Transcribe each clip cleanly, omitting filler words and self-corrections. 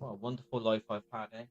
What a wonderful life I've had, eh?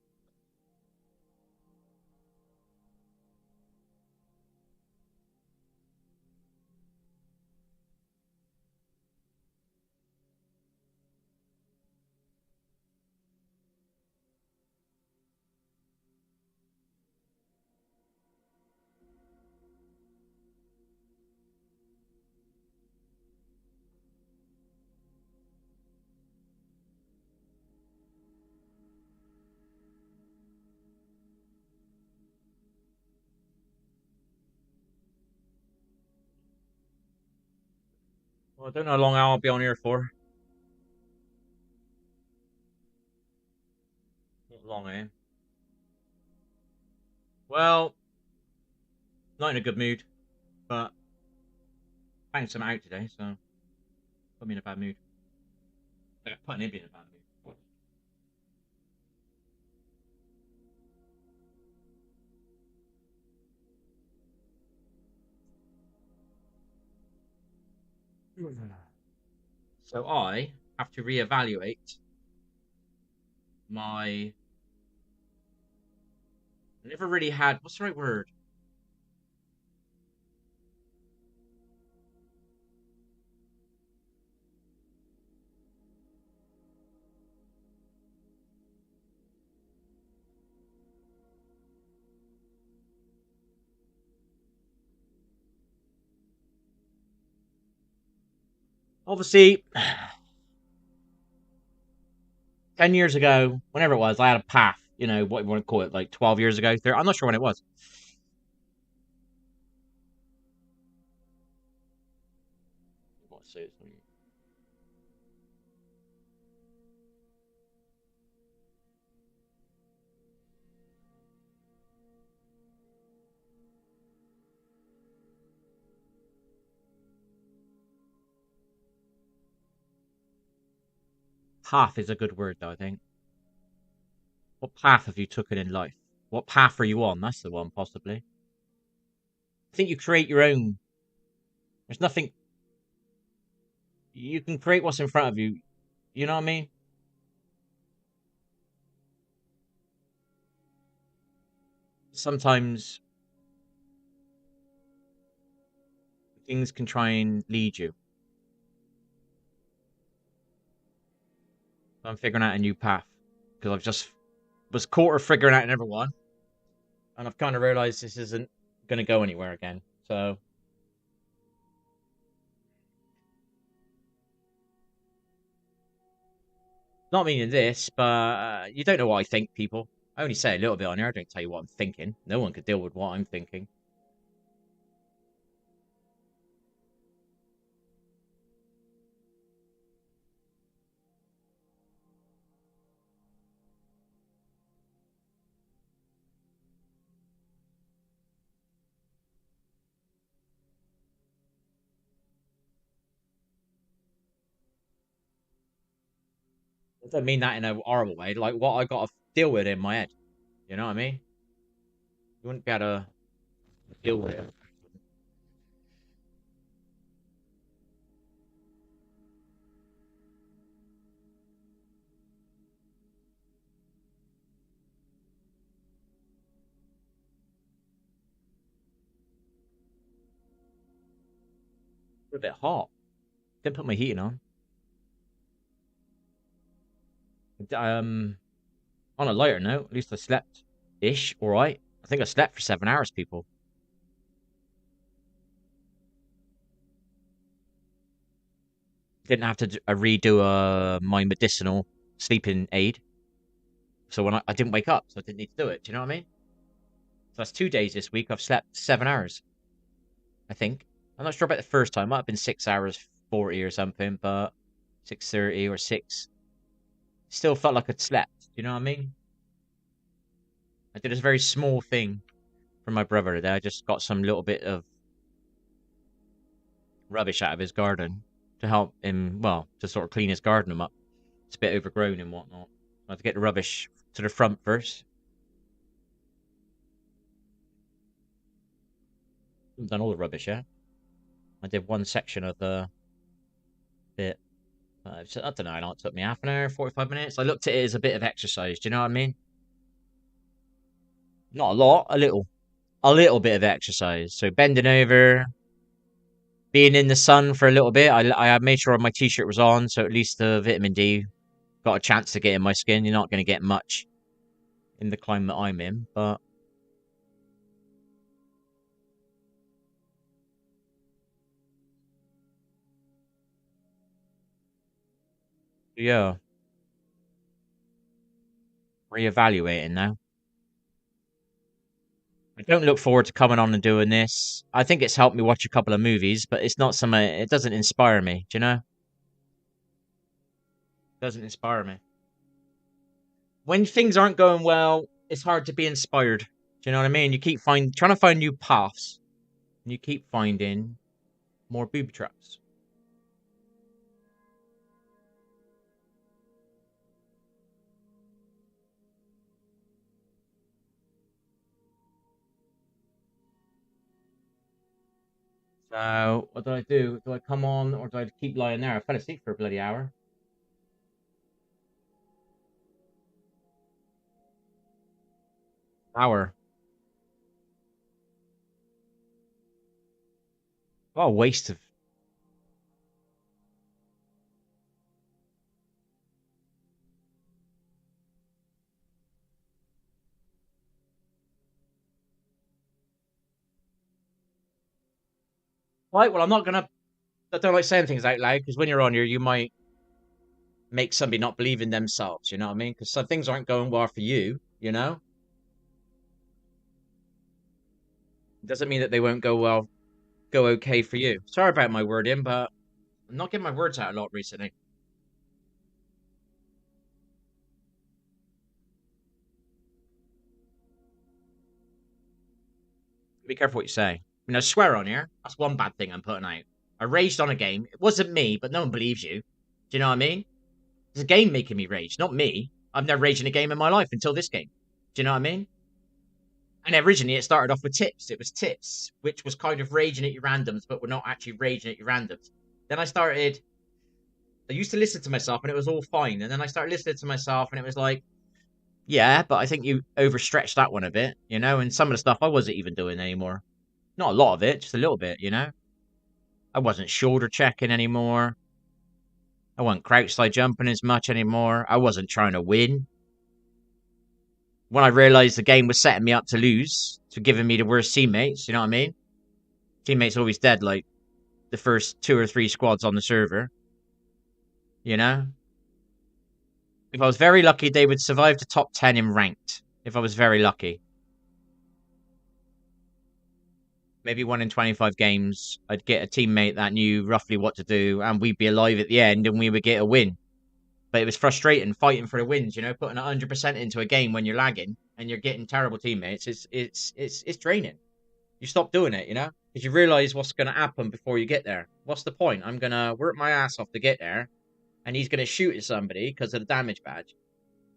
Well, I don't know how long I'll be on here for. Not long, eh? Well, not in a good mood, but banged some out today, so put me in a bad mood. Like, putting him in a bad mood. So I have to reevaluate my. I never really had. What's the right word? Obviously, 10 years ago, whenever it was, I had a path. You know what you want to call it, like 12 years ago. I'm not sure when it was. Let's see. Path is a good word, though. I think. What path have you taken in life? What path are you on? That's the one, possibly. I think you create your own. There's nothing. You can create what's in front of you. You know what I mean? Sometimes things can try and lead you. So I'm figuring out a new path because I've just was caught of figuring out another one, and I've kind of realized this isn't going to go anywhere again. So not meaning this, but you don't know what I think, people. I only say a little bit on here. I don't tell you what I'm thinking. No one could deal with what I'm thinking. I don't mean that in a horrible way. Like what I got to deal with in my head. You know what I mean? You wouldn't be able to deal with it. It's a bit hot. Didn't put my heating on. Um, on a lighter note, at least I slept ish. All right. I think I slept for 7 hours, people. Didn't have to redo my medicinal sleeping aid. So when I didn't wake up, so I didn't need to do it. Do you know what I mean? So that's 2 days this week. I've slept 7 hours, I think. I'm not sure about the first time. It might have been 6 hours 40 or something, but 6:30 or 6. Still felt like I'd slept. Do you know what I mean? I did this very small thing for my brother today. I just got some little bit of rubbish out of his garden to help him, well, to sort of clean his garden up. It's a bit overgrown and whatnot. I had to get the rubbish to the front first. I haven't done all the rubbish yet. I did one section of the bit. I don't know. It took me half an hour, 45 minutes. I looked at it as a bit of exercise. Do you know what I mean? Not a lot, a little bit of exercise. So bending over, being in the sun for a little bit. I made sure my t-shirt was on, so at least the vitamin D got a chance to get in my skin. You're not going to get much in the climate I'm in, but yeah, reevaluating now. I don't look forward to coming on and doing this. I think it's helped me watch a couple of movies, but it's not something. It doesn't inspire me. Do you know? It doesn't inspire me. When things aren't going well, it's hard to be inspired. Do you know what I mean? You keep trying to find new paths, and you keep finding more booby traps. So what do I do? Do I come on or do I keep lying there? I fell asleep for a bloody hour. Hour. What a waste of. Right. Well, I'm not gonna. I don't like saying things out loud because when you're on here, you might make somebody not believe in themselves. You know what I mean? Because some things aren't going well for you. You know, it doesn't mean that they won't go okay for you. Sorry about my wording, but I'm not getting my words out a lot recently. Be careful what you say. I mean, I swear on here. That's one bad thing I'm putting out. I raged on a game. It wasn't me, but no one believes you. Do you know what I mean? It's a game making me rage, not me. I've never raged in a game in my life until this game. Do you know what I mean? And originally it started off with tips. It was tips, which was kind of raging at your randoms, but we're not actually raging at your randoms. Then I used to listen to myself and it was all fine. And then I started listening to myself and it was like, yeah, but I think you overstretched that one a bit, you know? And some of the stuff I wasn't even doing anymore. Not a lot of it, just a little bit, you know? I wasn't shoulder checking anymore. I wasn't crouch slide jumping as much anymore. I wasn't trying to win. When I realized the game was setting me up to lose, to giving me the worst teammates, you know what I mean? Teammates always dead like the first 2 or 3 squads on the server, you know? If I was very lucky, they would survive the top 10 in ranked. If I was very lucky. Maybe 1 in 25 games, I'd get a teammate that knew roughly what to do, and we'd be alive at the end, and we would get a win. But it was frustrating fighting for the wins, you know, putting 100% into a game when you're lagging and you're getting terrible teammates. It's draining. You stop doing it, you know, because you realize what's going to happen before you get there. What's the point? I'm going to work my ass off to get there, and he's going to shoot at somebody because of the damage badge,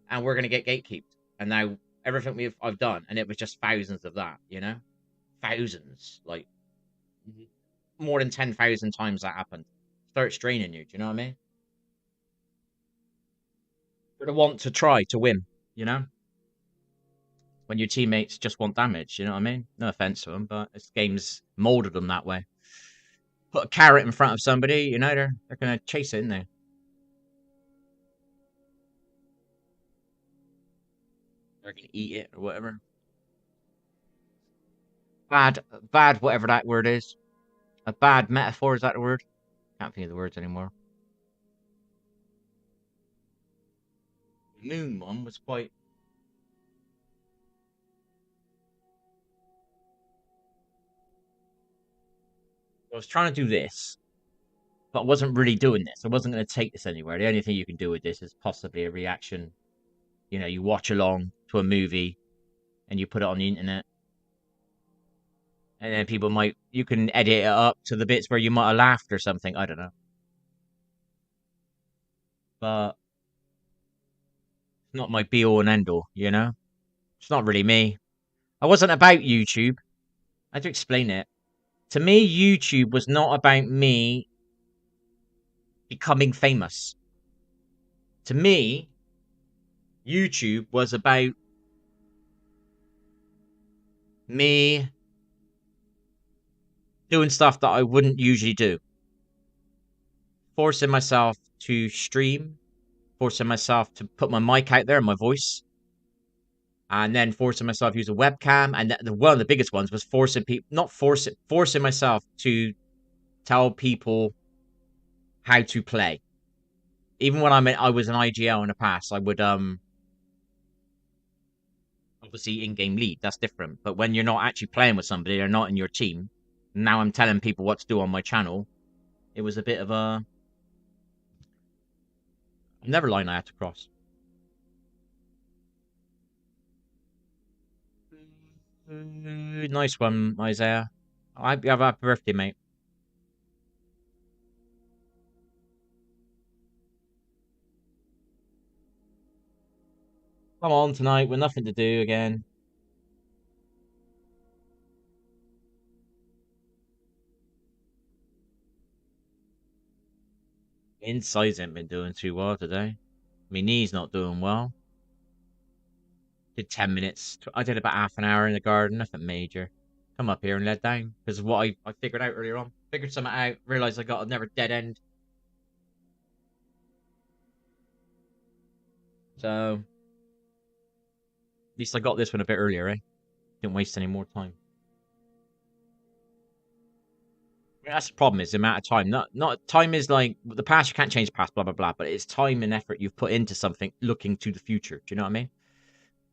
and we're going to get gatekeeped. And now everything I've done, and it was just thousands of that, you know, thousands, like more than 10,000 times that happened. Starts draining you. Do you know what I mean? For the want to try to win, you know, when your teammates just want damage. You know what I mean? No offense to them, but this game's molded them that way. Put a carrot in front of somebody, you know, they're gonna chase it, in there. They're gonna eat it or whatever. Bad, whatever that word is. A bad metaphor, is that the word? Can't think of the words anymore. The moon one was quite. I was trying to do this, but I wasn't really doing this. I wasn't going to take this anywhere. The only thing you can do with this is possibly a reaction. You know, you watch along to a movie and you put it on the internet. And then you can edit it up to the bits where you might have laughed or something. I don't know. But it's not my be all and end all, you know? It's not really me. I wasn't about YouTube. I had to explain it. To me, YouTube was not about me becoming famous. To me, YouTube was about me doing stuff that I wouldn't usually do. Forcing myself to stream, forcing myself to put my mic out there and my voice, and then forcing myself to use a webcam. And one of the biggest ones was forcing people, not forcing myself to tell people how to play. Even when I was an IGL in the past, I would obviously in-game lead. That's different. But when you're not actually playing with somebody, they're not in your team. Now I'm telling people what to do on my channel. It was a bit of a never line I had to cross. Nice one, Isaiah. I have a happy birthday, mate. Come on tonight with nothing to do again. Insides ain't been doing too well today. My knee's not doing well. Did 10 minutes. I did about half an hour in the garden, nothing major. Come up here and let down. Because of what I figured out earlier on. Figured something out, realised I got another dead end. So, at least I got this one a bit earlier, eh? Didn't waste any more time. That's the problem, is the amount of time. Not time is like the past, you can't change the past, blah blah blah, but it's time and effort you've put into something looking to the future. Do you know what I mean?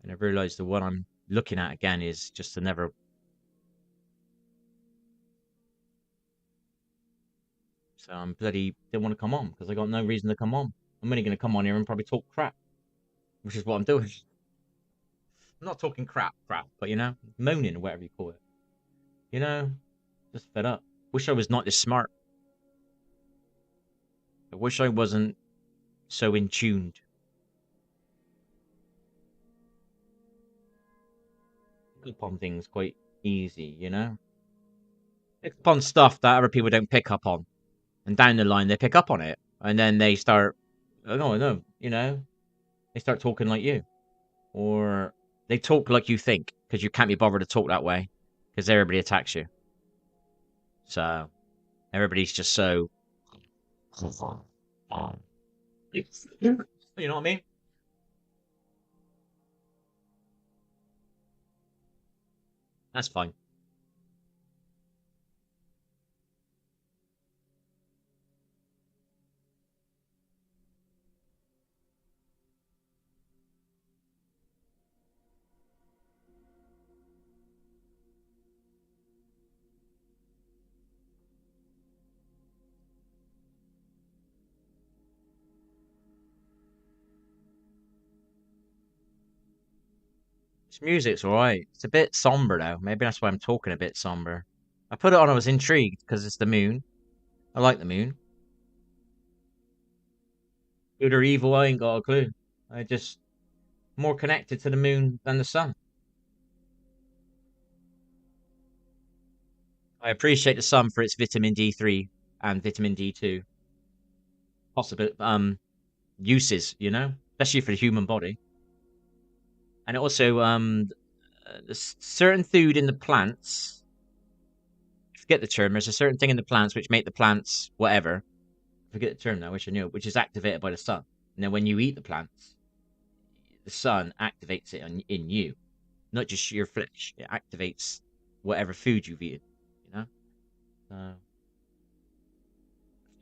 And I've realized the one I'm looking at again is just to never. So I'm bloody didn't want to come on because I got no reason to come on. I'm only going to come on here and probably talk crap, which is what I'm doing. I'm not talking crap, but you know, moaning or whatever you call it. You know, just fed up. Wish I was not this smart. I wish I wasn't so in tuned. Pick up on things quite easy, you know. Pick up on stuff that other people don't pick up on, and down the line they pick up on it, and then they start. Oh no, you know, they start talking like you, or they talk like you think because you can't be bothered to talk that way because everybody attacks you. So everybody's just so. You know what I mean? That's fine. This music's alright. It's a bit somber though. Maybe that's why I'm talking a bit somber. I put it on. I was intrigued because it's the moon. I like the moon. Good or evil, I ain't got a clue. I just more connected to the moon than the sun. I appreciate the sun for its vitamin D3 and vitamin D2 possible uses, you know, especially for the human body. And also certain food in the plants. Forget the term. There's a certain thing in the plants which make the plants whatever. Forget the term now. I wish I knew it. Which is activated by the sun. And then when you eat the plants, the sun activates it in you, not just your flesh. It activates whatever food you've eaten. You know.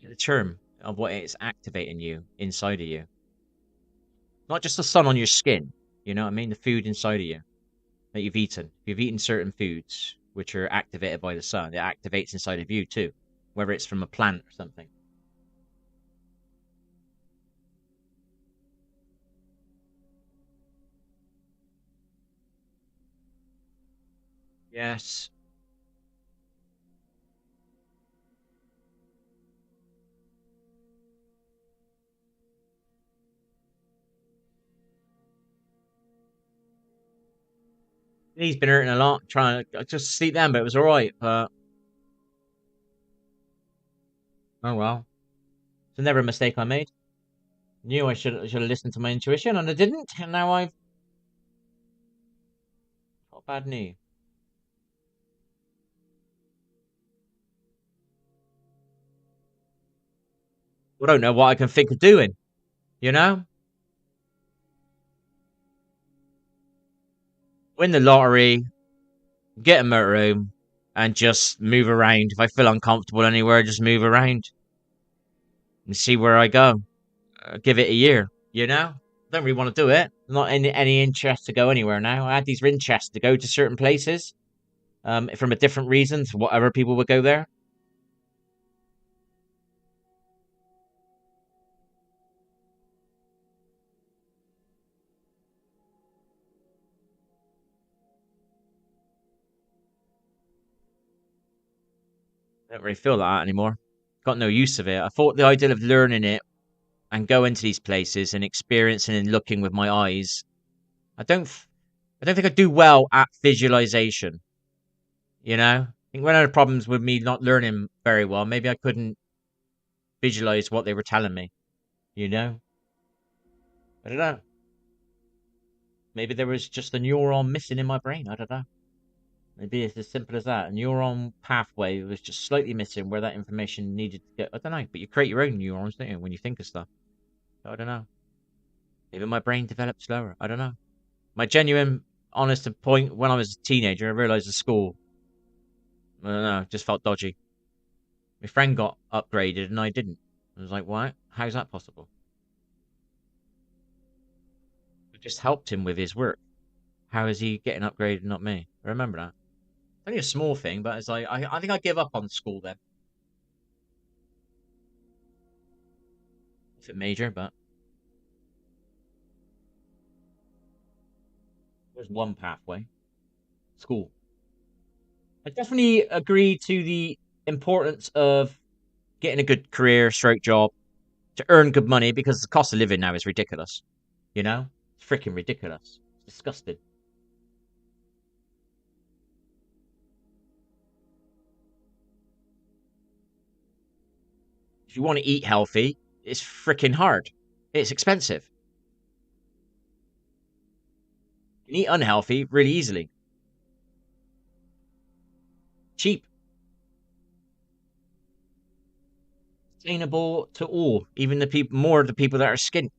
The term of what it's activating you inside of you. Not just the sun on your skin, you know what I mean? The food inside of you that you've eaten. If you've eaten certain foods which are activated by the sun, it activates inside of you too, whether it's from a plant or something. Yes. He's been hurting a lot, trying to just sleep then, but it was alright. But oh well. It's never a mistake I made. Knew I should have listened to my intuition, and I didn't. And now I've got a bad knee. I don't know what I can think of doing. You know, win the lottery, get a motorhome, and just move around. If I feel uncomfortable anywhere, just move around and see where I go. Give it a year. You know, don't really want to do it. Not in any interest to go anywhere now. I had these interests to go to certain places, from a different reason to whatever people would go there. I don't really feel like that anymore. Got no use of it. I thought the idea of learning it and going to these places and experiencing and looking with my eyes. I don't. I don't think I do well at visualization. You know, I think one of the problems with me not learning very well, maybe I couldn't visualize what they were telling me. You know, I don't know. Maybe there was just a neuron missing in my brain. I don't know. Maybe it's as simple as that. A neuron pathway was just slightly missing where that information needed to get. I don't know. But you create your own neurons, don't you, when you think of stuff? I don't know. Maybe my brain developed slower. I don't know. My genuine, honest point when I was a teenager, I realized at school, I don't know, just felt dodgy. My friend got upgraded and I didn't. I was like, what? How's that possible? I just helped him with his work. How is he getting upgraded, not me? I remember that. Only a small thing, but it's like I think I give up on school then. If it major, but there's one pathway. School. I definitely agree to the importance of getting a good career, stroke job, to earn good money because the cost of living now is ridiculous. You know? It's freaking ridiculous. It's disgusting. If you want to eat healthy, it's freaking hard. It's expensive. You can eat unhealthy really easily. Cheap. Sustainable to all. Even the people, more of the people that are skint.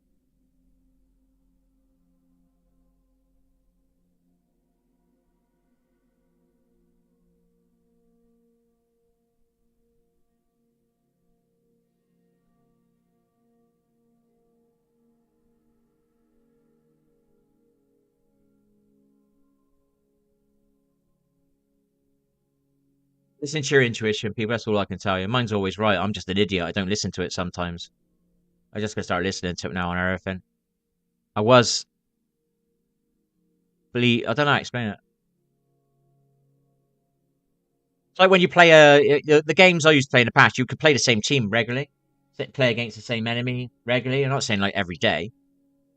Listen to your intuition, people. That's all I can tell you. Mine's always right. I'm just an idiot. I don't listen to it sometimes. I just gotta start listening to it now and everything. I was believe I don't know how to explain it. It's like when you play the games I used to play in the past. You could play the same team regularly, play against the same enemy regularly. I'm not saying like every day,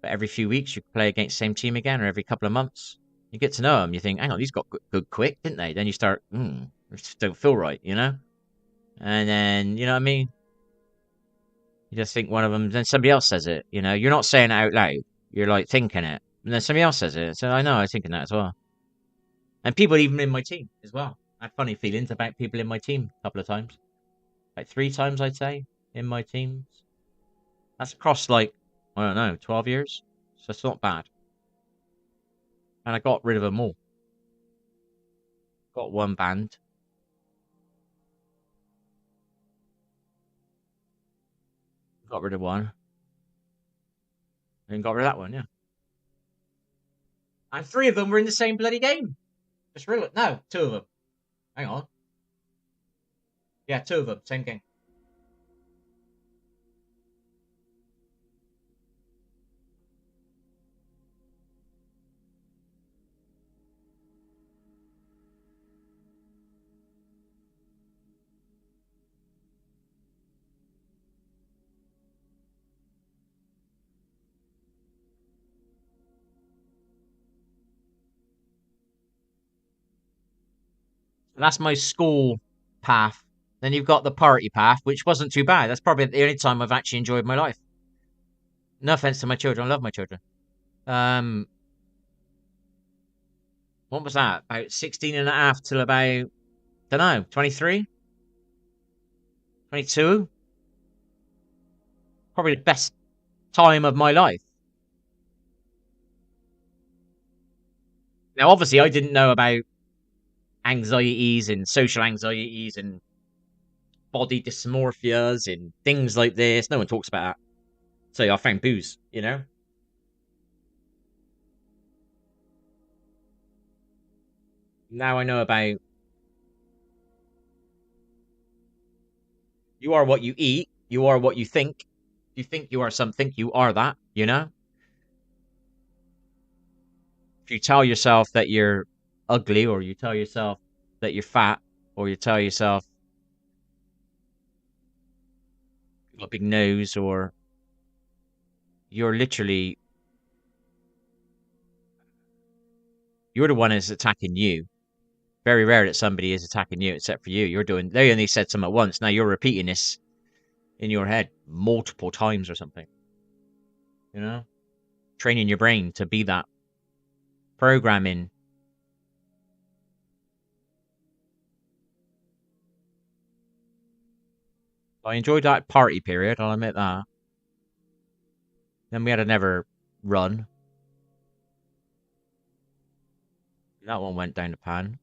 but every few weeks you could play against the same team again, or every couple of months. You get to know them. You think, hang on, these got good quick, didn't they? Then you start, just don't feel right, you know. And then you know what I mean. You just think one of them, then somebody else says it. You know, you're not saying it out loud. You're like thinking it, and then somebody else says it. So I know I was thinking that as well. And people even in my team as well. I had funny feelings about people in my team a couple of times. Like 3 times, I'd say, in my teams. That's across like, I don't know, 12 years. So it's not bad. And I got rid of them all. Got one band. Got rid of one. And got rid of that one, yeah. And 3 of them were in the same bloody game. Just real no, 2 of them. Hang on. Yeah, 2 of them, same game. And that's my school path. Then you've got the party path, which wasn't too bad. That's probably the only time I've actually enjoyed my life. No offense to my children, I love my children. What was that? About 16 and a half till about, don't know, 23, 22. Probably the best time of my life. Now, obviously, I didn't know about anxieties and social anxieties and body dysmorphias and things like this. No one talks about that. So I found booze, you know? Now I know about you are what you eat, you are what you think. If you think you are something, you are that, you know? If you tell yourself that you're ugly, or you tell yourself that you're fat, or you tell yourself you got a big nose, or you're literally, you're the one that's attacking you. Very rare that somebody is attacking you except for you. You're doing, they only said something once. Now you're repeating this in your head multiple times or something, you know? Training your brain to be that. Programming. I enjoyed that party period, I'll admit that. Then we had another run. That one went down the pan.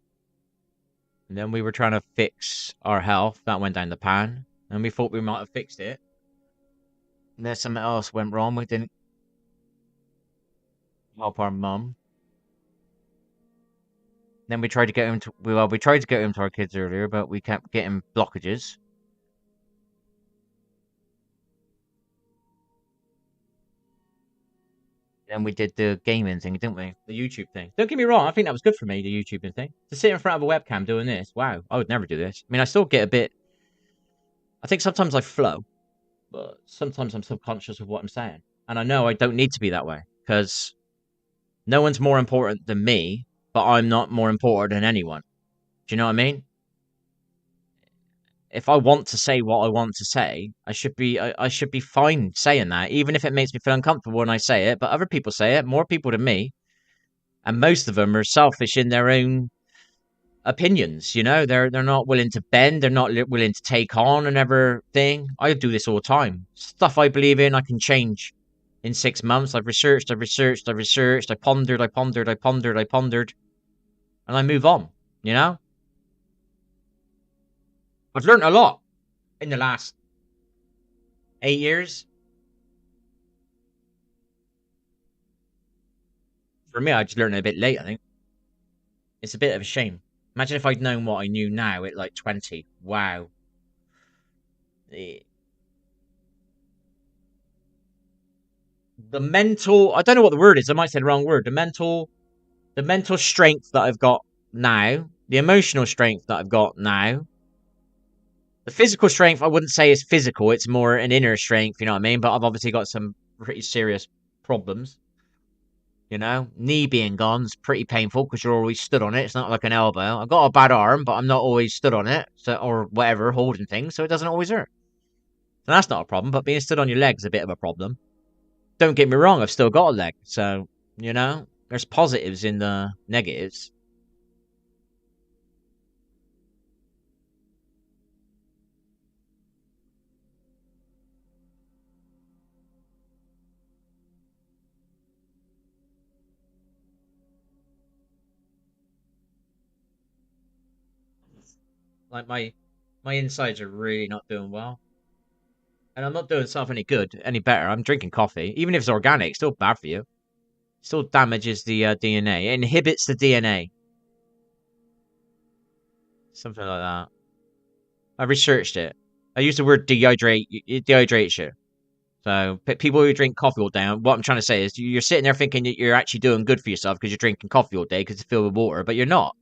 And then we were trying to fix our health. That went down the pan. And we thought we might have fixed it. And then something else went wrong. We didn't help our mum. Then we tried to get him to, well, we tried to get him to our kids earlier, but we kept getting blockages. Then we did the gaming thing, didn't we? The YouTube thing. Don't get me wrong, I think that was good for me, the YouTubing thing. To sit in front of a webcam doing this, wow, I would never do this. I mean, I still get a bit, I think sometimes I flow, but sometimes I'm subconscious of what I'm saying. And I know I don't need to be that way, because no one's more important than me, but I'm not more important than anyone. Do you know what I mean? If I want to say what I want to say, I should be fine saying that, even if it makes me feel uncomfortable when I say it. But other people say it, more people than me, and most of them are selfish in their own opinions. You know, they're not willing to bend, they're not willing to take on and everything. I do this all the time. Stuff I believe in, I can change in 6 months. I've researched, I've researched, I've researched, I pondered, I pondered, I pondered, I pondered, and I move on. You know, I've learned a lot in the last 8 years. For me, I just learned it a bit late, I think. It's a bit of a shame. Imagine if I'd known what I knew now at like 20. Wow. The mental, I don't know what the word is. I might say the wrong word. The mental strength that I've got now, the emotional strength that I've got now, the physical strength, I wouldn't say is physical. It's more an inner strength, you know what I mean? But I've obviously got some pretty serious problems. You know, knee being gone is pretty painful because you're always stood on it. It's not like an elbow. I've got a bad arm, but I'm not always stood on it, so or whatever, holding things, so it doesn't always hurt. So that's not a problem. But being stood on your legs is a bit of a problem. Don't get me wrong, I've still got a leg, so you know, there's positives in the negatives. Like my insides are really not doing well. And I'm not doing myself any good, any better. I'm drinking coffee. Even if it's organic, it's still bad for you. It still damages the DNA. It inhibits the DNA. Something like that. I researched it. I used the word dehydrate. It dehydrates you. So people who drink coffee all day, what I'm trying to say is you're sitting there thinking that you're actually doing good for yourself because you're drinking coffee all day because it's filled with water, but you're not.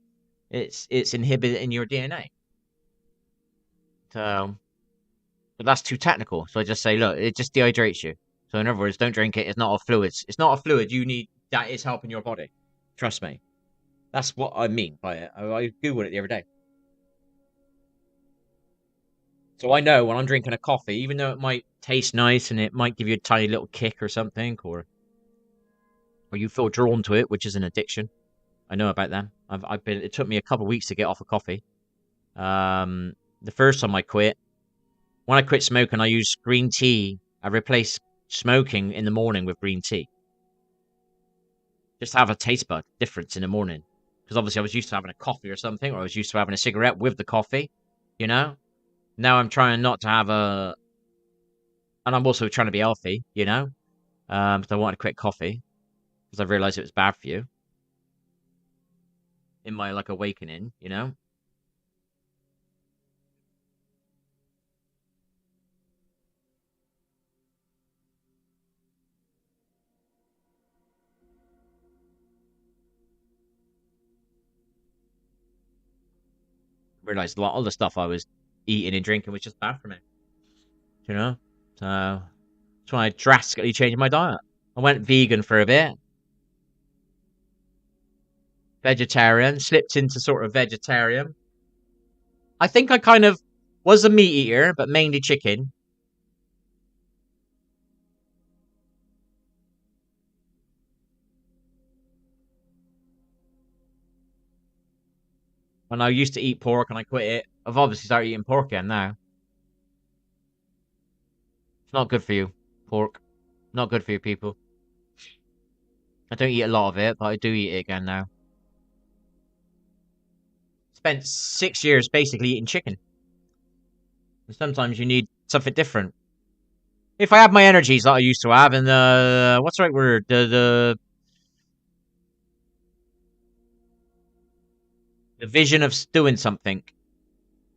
It's inhibiting your DNA. So, but that's too technical. So I just say, look, it just dehydrates you. So in other words, don't drink it. It's not a fluid. It's not a fluid you need that is helping your body. Trust me. That's what I mean by it. I googled it the other day. So I know when I'm drinking a coffee, even though it might taste nice and it might give you a tiny little kick or something, or you feel drawn to it, which is an addiction. I know about them. I've been. It took me a couple of weeks to get off of coffee. The first time I quit, when I quit smoking, I used green tea. I replaced smoking in the morning with green tea, just to have a taste bud difference in the morning. Because obviously I was used to having a coffee or something, or I was used to having a cigarette with the coffee. You know. Now I'm trying not to have a, and I'm also trying to be healthy. Because I wanted to quit coffee because I realized it was bad for you. In my like awakening. Realized a lot of the stuff I was eating and drinking was just bad for me. You know, so that's why I drastically changed my diet. I went vegan for a bit, vegetarian, slipped into sort of vegetarian. I think I kind of was a meat eater, but mainly chicken. When I used to eat pork and I quit it, I've obviously started eating pork again now. It's not good for you, pork. Not good for you people. I don't eat a lot of it, but I do eat it again now. Spent 6 years basically eating chicken. And sometimes you need something different. If I have my energies that I used to have, and what's the right word? The vision of doing something.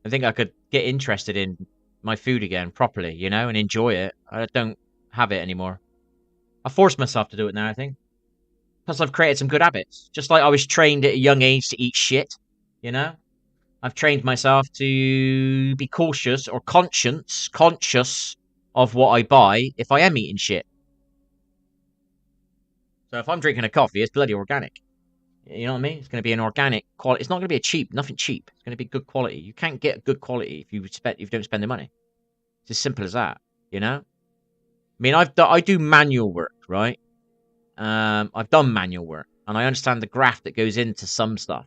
I think I could get interested in my food again properly, and enjoy it. I don't have it anymore. I force myself to do it now. I think because I've created some good habits. Just like I was trained at a young age to eat shit. You know, I've trained myself to be cautious or conscious of what I buy if I am eating shit. So if I'm drinking a coffee, it's bloody organic. You know what I mean? It's going to be an organic quality. It's not going to be nothing cheap. It's going to be good quality. You can't get good quality if you don't spend the money. It's as simple as that. You know. I mean, I do manual work, right? I've done manual work, and I understand the graft that goes into some stuff.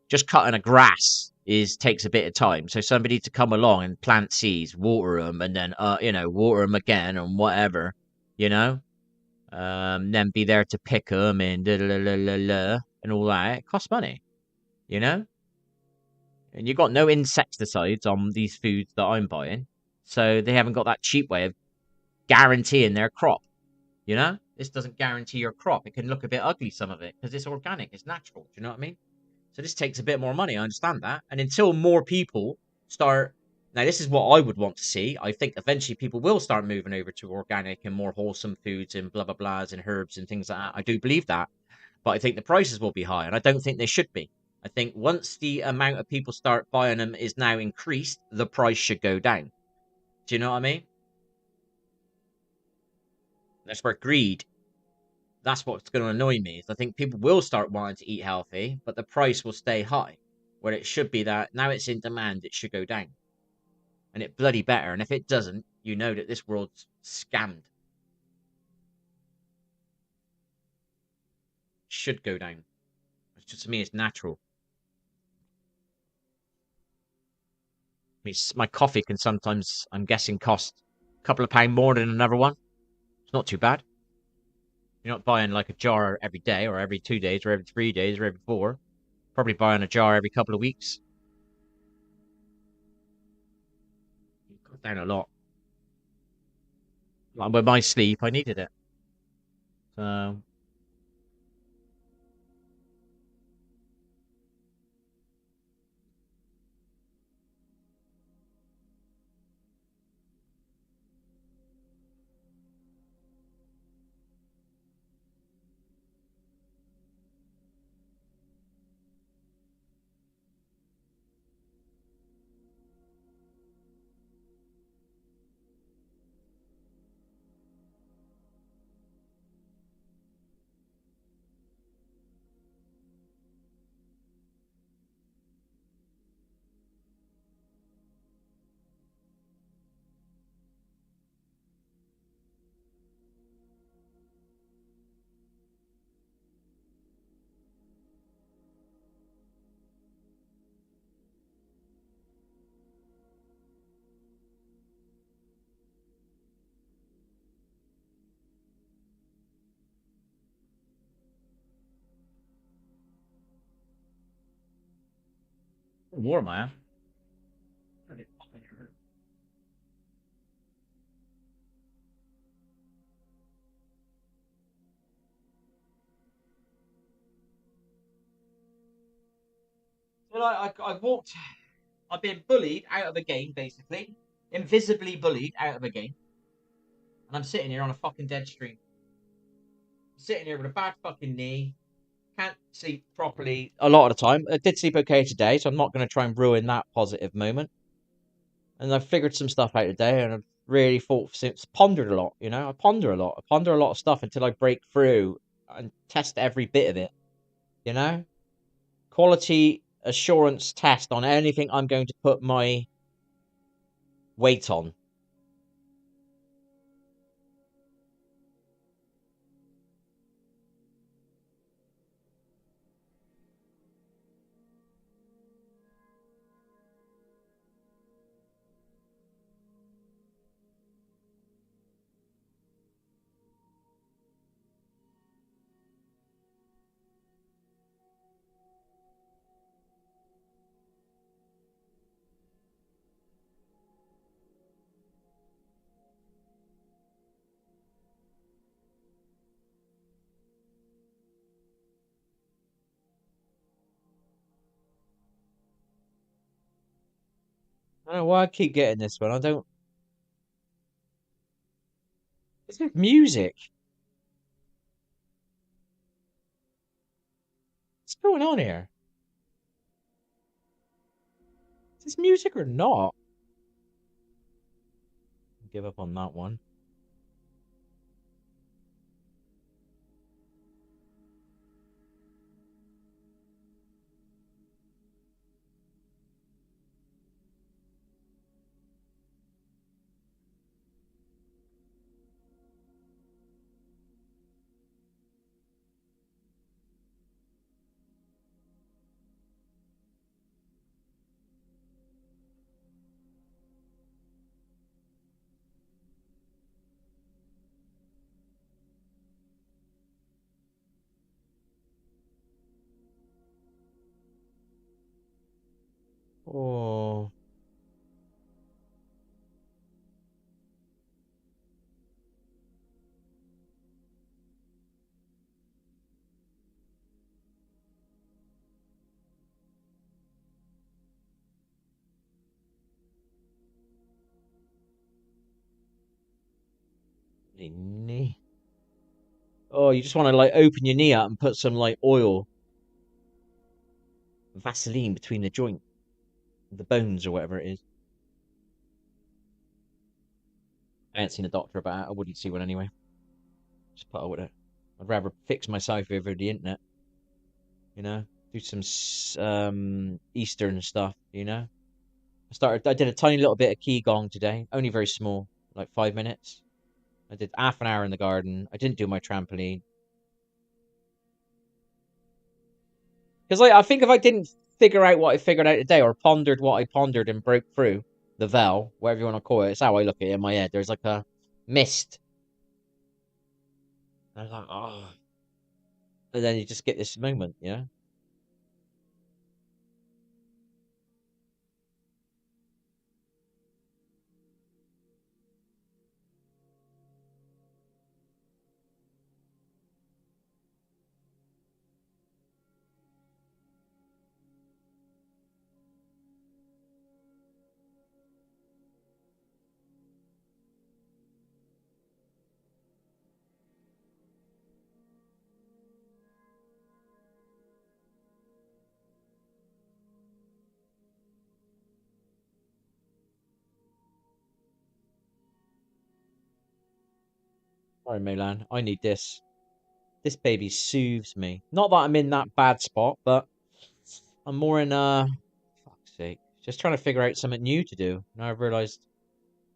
Just cutting a grass takes a bit of time. So somebody to come along and plant seeds, water them, and then water them again and whatever. You know, then be there to pick them and and all that. It costs money. You know, and you've got no insecticides on these foods that I'm buying, so they haven't got that cheap way of guaranteeing their crop. This doesn't guarantee your crop. It can look a bit ugly, some of it, because it's organic, it's natural. Do you know what I mean? So this takes a bit more money. I understand that. And until more people start, now this is what I would want to see. I think eventually people will start moving over to organic and more wholesome foods and blah blah blahs and herbs and things like that. I do believe that, but I think the prices will be high, and I don't think they should be. I think once the amount of people start buying them is now increased, the price should go down. Do you know what I mean? That's where greed, that's what's going to annoy me. Is I think people will start wanting to eat healthy, but the price will stay high. Where it should be that now it's in demand, it should go down, and it bloody better. And if it doesn't, you know that this world's scammed. It should go down. It's just to me, it's natural. I mean, my coffee can sometimes, I'm guessing, cost a couple of pound more than another one. It's not too bad. You're not buying like a jar every day, or every 2 days, or every 3 days, or every four. Probably buying a jar every couple of weeks. You cut down a lot. Like with my sleep, I needed it. So warm, I am. Well, I walked. I've been bullied out of a game, basically, invisibly bullied out of a game, and I'm sitting here on a fucking dead stream. I'm sitting here with a bad fucking knee. Can't sleep properly a lot of the time. I did sleep okay today, so I'm not going to try and ruin that positive moment. And I've figured some stuff out today, and I've really pondered a lot. You know, I ponder a lot. I ponder a lot of stuff until I break through and test every bit of it. You know, quality assurance test on anything I'm going to put my weight on. I don't know why I keep getting this one. I don't. It's just music. What's going on here? Is this music or not? Give up on that one. Oh, knee. Oh, you just want to like open your knee out and put some like oil, Vaseline between the joint, the bones or whatever it is. I ain't seen a doctor about it. I wouldn't see one anyway. Just put up with it. I'd rather fix myself over the internet. You know, do some Eastern stuff. You know, I did a tiny little bit of qigong today, only very small, like 5 minutes. I did half an hour in the garden. I didn't do my trampoline because like I think if I didn't figure out what I figured out today or pondered what I pondered and broke through the veil, whatever you want to call it, it's how I look at it in my head. There's like a mist. And I was like, oh, and then you just get this moment, you know. Sorry, Milan. I need this. This baby soothes me. Not that I'm in that bad spot, but I'm more in fuck's sake. Just trying to figure out something new to do. Now I've realised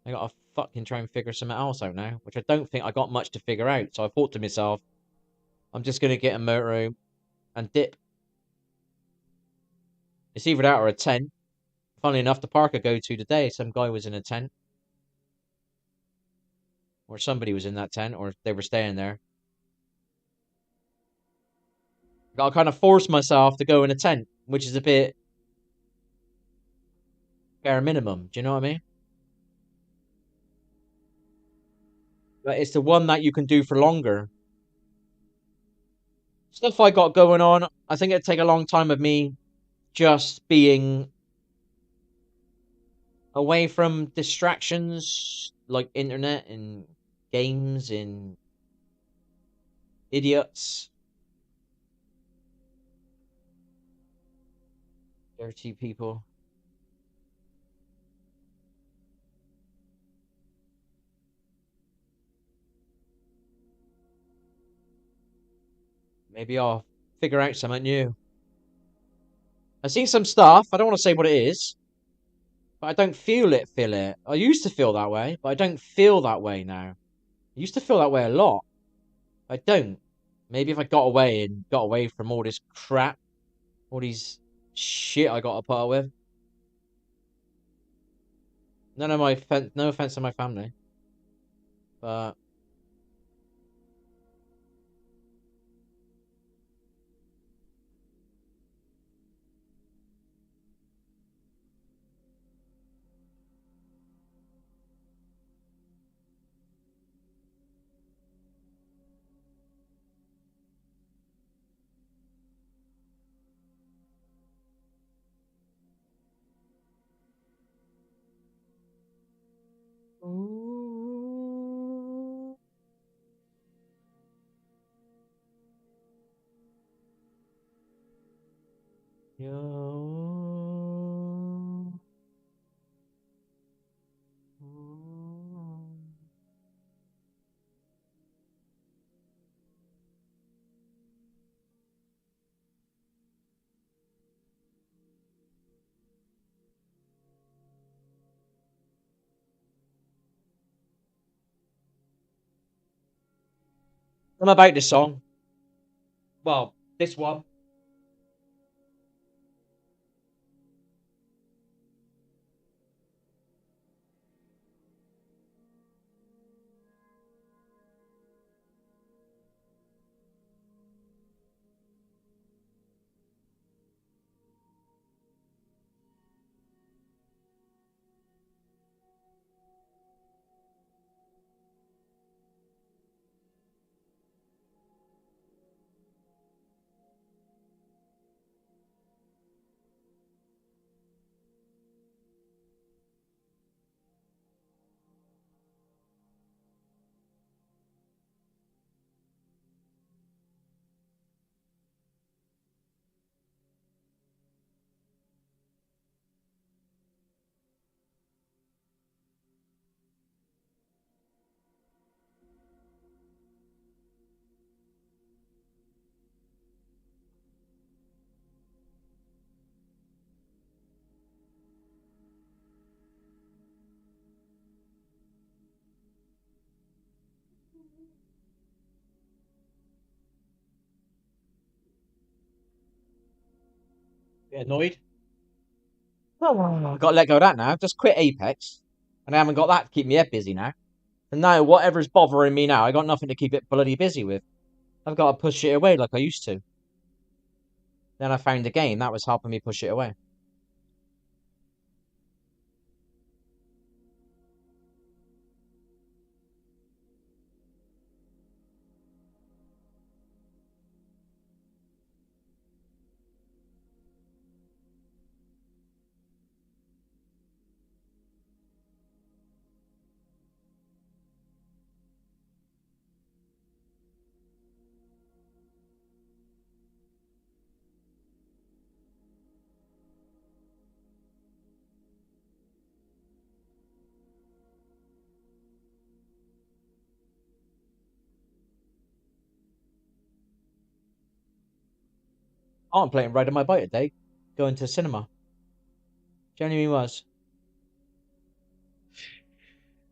I gotta fucking try and figure something else out now, which I don't think I got much to figure out. So I thought to myself, I'm just gonna get a motorhome and dip. It's either that or a tent. Funnily enough, the park I go to today, some guy was in a tent, or somebody was in that tent, or they were staying there. Gotta kind of force myself to go in a tent, which is a bit bare minimum. Do you know what I mean? But it's the one that you can do for longer. Stuff I got going on, I think it'd take a long time of me just being away from distractions like internet and games and idiots, dirty people. Maybe I'll figure out something new. I've seen some stuff. I don't want to say what it is, but I don't feel it. I used to feel that way, but I don't feel that way now. I used to feel that way a lot. I don't. Maybe if I got away and got away from all this crap, all these shit I got to put up with. No offense to my family, but ooh, yo, I'm about this song. Well, this one. Bit annoyed. Oh, I've got to let go of that now. I've just quit Apex, and I haven't got that to keep me head busy now. And now whatever's bothering me now, I got nothing to keep it bloody busy with. I've got to push it away like I used to. Then I found a game that was helping me push it away. I'm playing riding my bike today, going to cinema. Genuinely was.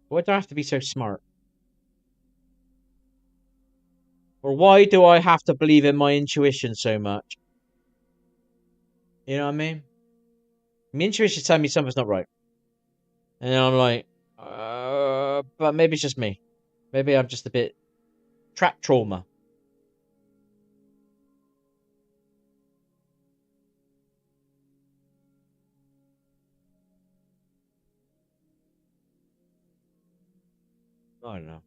Why do I have to be so smart? Or why do I have to believe in my intuition so much? You know what I mean? My intuition telling me something's not right. And then I'm like, but maybe it's just me. Maybe I'm just a bit trapped trauma. I don't know.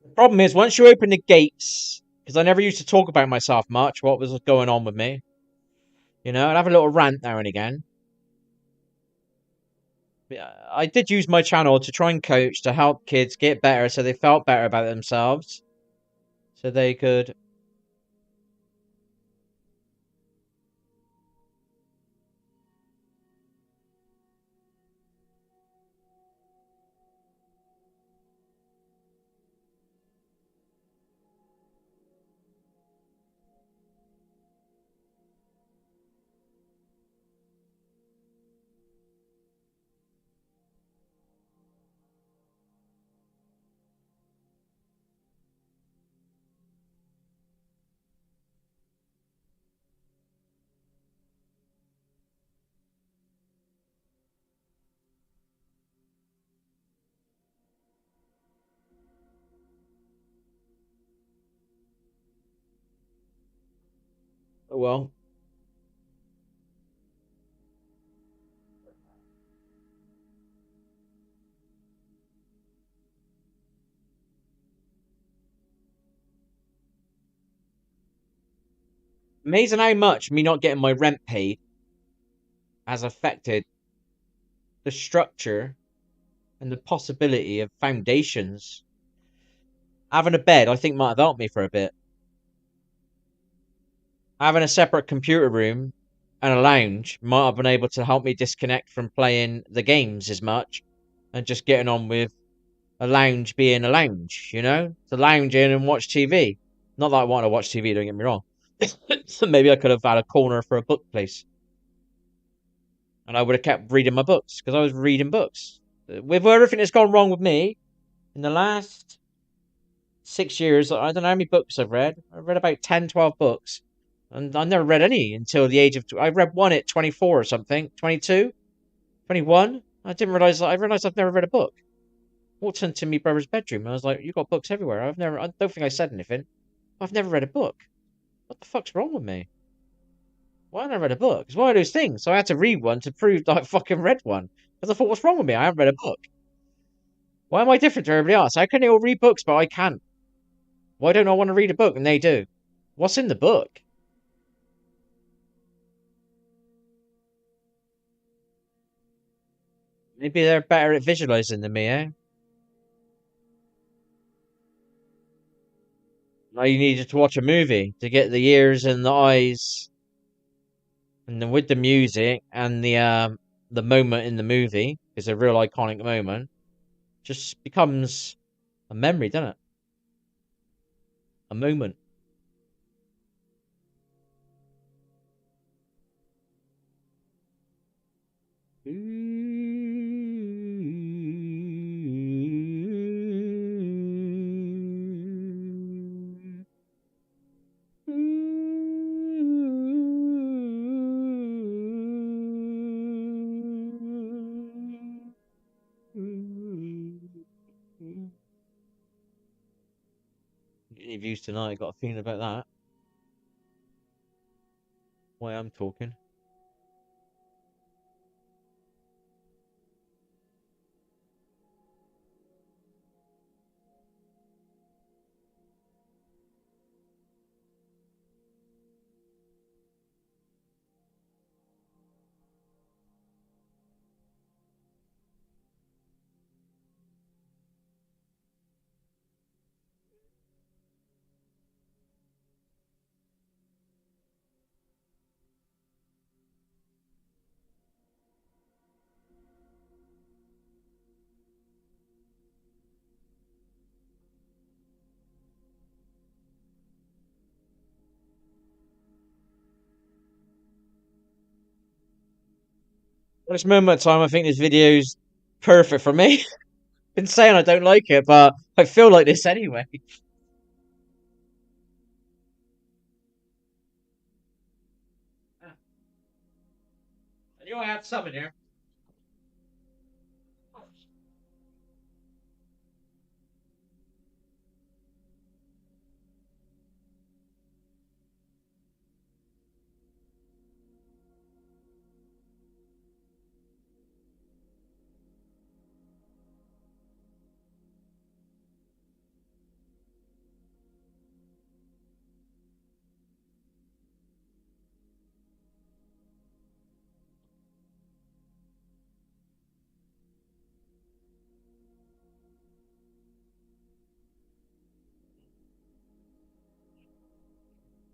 The problem is once you open the gates, because I never used to talk about myself much, what was going on with me. You know, I'd have a little rant now and again. Yeah, I did use my channel to try and coach to help kids get better so they felt better about themselves. So they could. Well, amazing how much me not getting my rent paid has affected the structure and the possibility of foundations. Having a bed, I think, might have helped me for a bit. Having a separate computer room and a lounge might have been able to help me disconnect from playing the games as much and just getting on with a lounge being a lounge, you know? To lounge in and watch TV. Not that I want to watch TV, don't get me wrong. So maybe I could have had a corner for a book place. And I would have kept reading my books because I was reading books. With everything that's gone wrong with me in the last 6 years, I don't know how many books I've read. I've read about 10, 12 books. And I never read any until the age of. I read one at 24 or something. 22? 21? I didn't realize. I realized I've never read a book. Walked into my brother's bedroom and I was like, "You got books everywhere." I've never. I don't think I said anything. I've never read a book. What the fuck's wrong with me? Why haven't I read a book? It's one of those things. So I had to read one to prove that I fucking read one. Because I thought, what's wrong with me? I haven't read a book. Why am I different to everybody else? How can they all read books but I can't? Why don't I want to read a book and they do? What's in the book? Maybe they're better at visualizing than me, eh? Now you needed to watch a movie to get the ears and the eyes, and then with the music and the moment in the movie is a real iconic moment. Just becomes a memory, doesn't it? A moment. Any views tonight? Got a feeling about that. Why I'm talking. At this moment in time, I think this video's perfect for me. Been saying I don't like it, but I feel like this anyway. I knew I had some in here.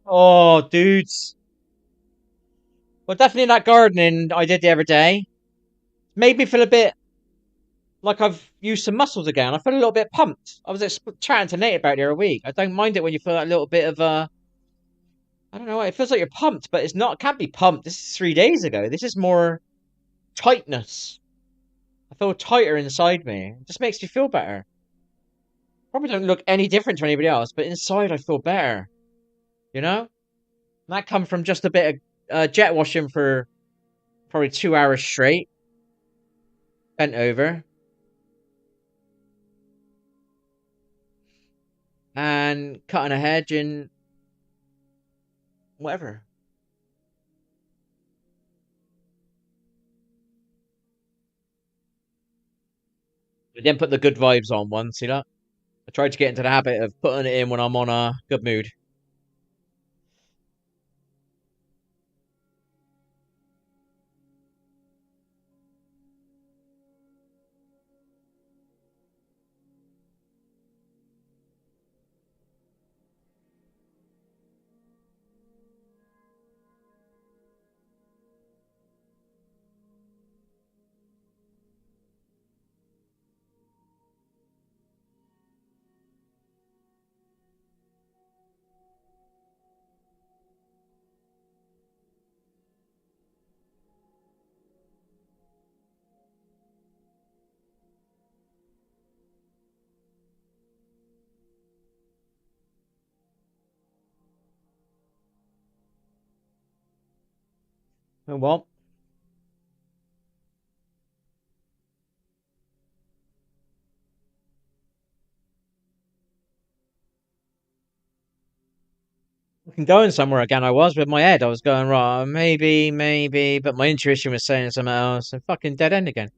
Oh, dudes. Well, definitely that gardening I did the other day made me feel a bit like I've used some muscles again. I feel a little bit pumped. I was chatting to Nate about it the other week. I don't mind it when you feel that little bit of I don't know. It feels like you're pumped, but it's not. It can't be pumped. This is 3 days ago. This is more tightness. I feel tighter inside me. It just makes me feel better. Probably don't look any different to anybody else, but inside I feel better. You know? And that come from just a bit of jet washing for probably 2 hours straight, bent over, and cutting a hedge and whatever. I didn't put the good vibes on one. See that? I tried to get into the habit of putting it in when I'm on a good mood. Oh, well, fucking going somewhere again. I was with my head. I was going right, maybe, maybe, but my intuition was saying something else, and fucking dead end again.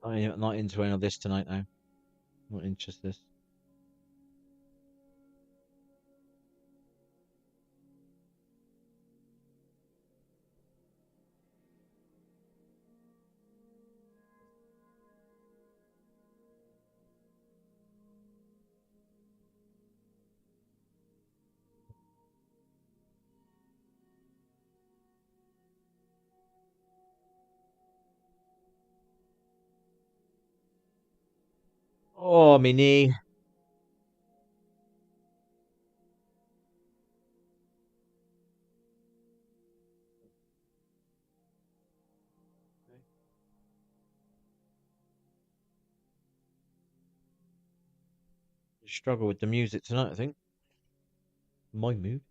I'm not into any of this tonight now. Not interested. Oh, my knee. Struggle with the music tonight, I think. My mood.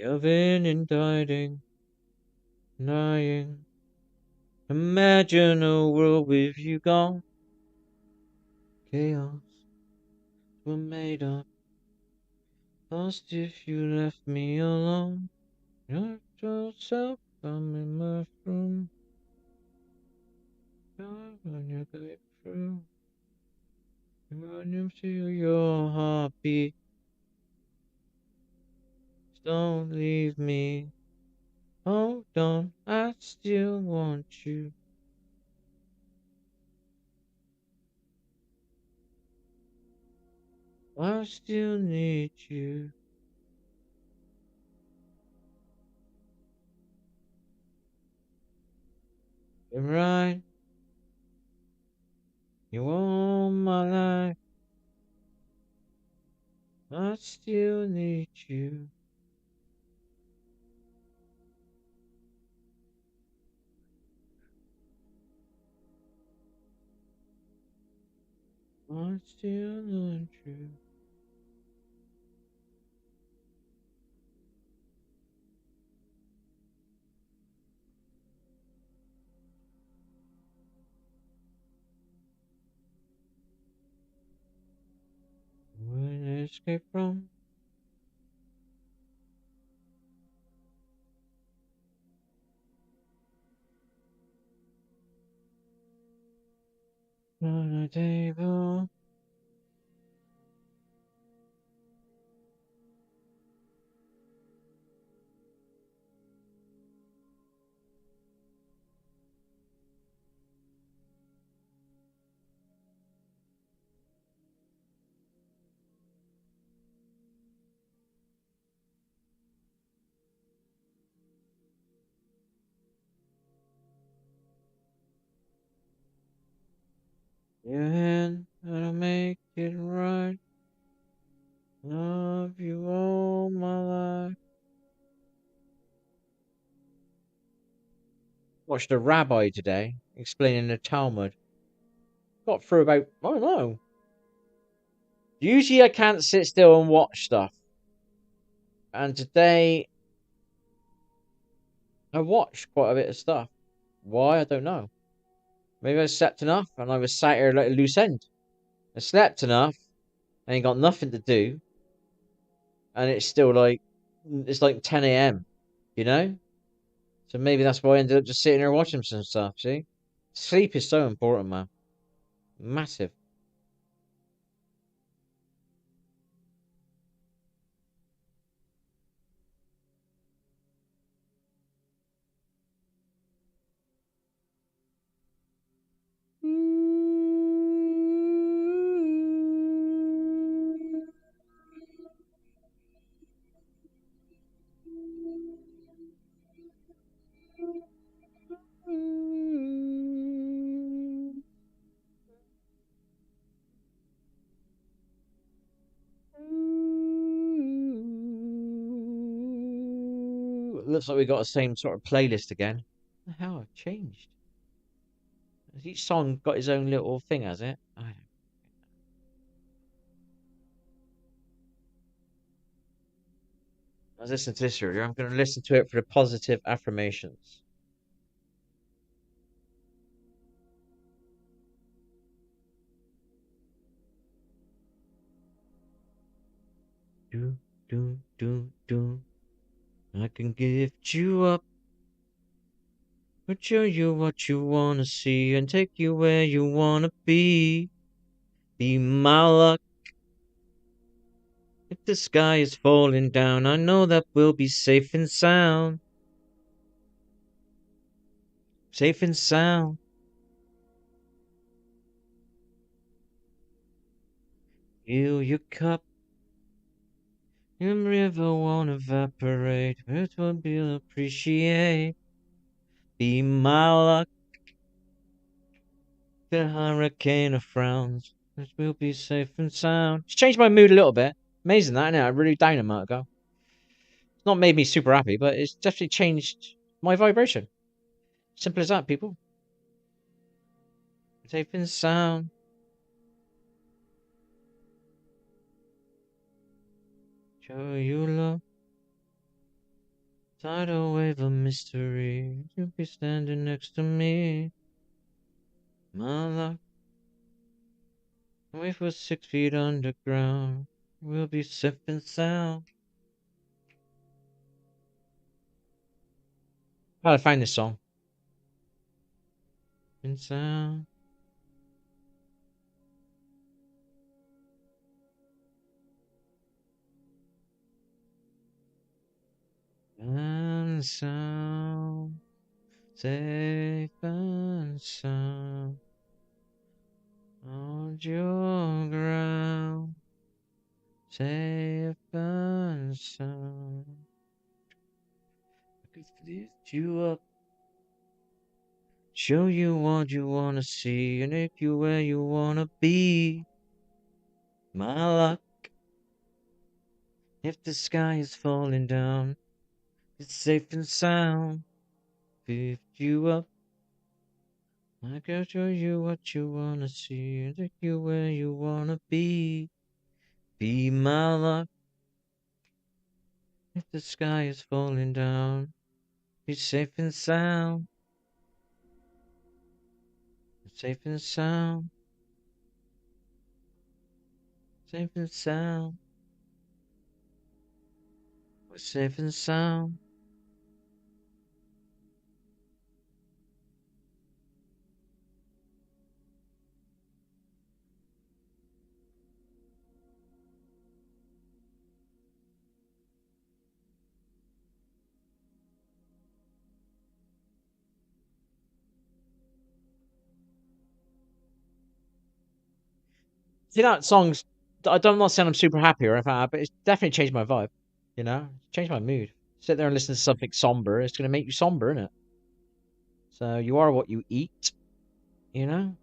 Loving and dying, dying. Imagine a world with you gone. Chaos were made up. Lost if you left me alone. You're yourself, I'm in my room. When you go through, when you feel your heartbeat, don't leave me. Hold on, I still want you. I still need you. You're right. You all my life. I still need you. I still want you. When I escape from on a table. Your hand, I'll make it right. Love you all my life. Watched a rabbi today explaining the Talmud. Got through about, I don't know. Usually I can't sit still and watch stuff. And today I watched quite a bit of stuff. Why? I don't know. Maybe I slept enough and I was sat here like a loose end. I slept enough and ain't got nothing to do. And it's still like, it's like 10 a.m., you know? So maybe that's why I ended up just sitting here watching some stuff, see? Sleep is so important, man. Massive. Looks like we got the same sort of playlist again. How I've changed. Has each song got his own little thing, has it? I don't. I was listening to this earlier. I'm going to listen to it for the positive affirmations. Do, do, do, do. I can gift you up, but show you what you want to see and take you where you want to be. Be my luck. If the sky is falling down, I know that we'll be safe and sound. Safe and sound. Fill your cup. The river won't evaporate, it will be appreciate. Be my luck. The hurricane of frowns, it will be safe and sound. It's changed my mood a little bit. Amazing that, innit? I really down a month ago. It's not made me super happy, but it's definitely changed My vibration. Simple as that, people. Safe and sound. Show you love. Tidal wave of mystery. You'll be standing next to me. My luck. We for 6 feet underground. We'll be safe and sound. How'd I find this song? And sound. And sound. Safe and sound. Hold your ground. Safe and sound. I could lift you up. Show you what you wanna see and take you where you wanna be. My luck, if the sky is falling down, it's safe and sound. Lift you up. I can show you what you wanna see and take you where you wanna be. Be my luck, if the sky is falling down, be safe and sound. Safe and sound. Safe and sound. We're safe and sound. See that song's. I'm not saying I'm super happy or anything, but it's definitely changed my vibe. You know, it's changed my mood. Sit there and listen to something somber. It's gonna make you somber, isn't it? So you are what you eat. You know.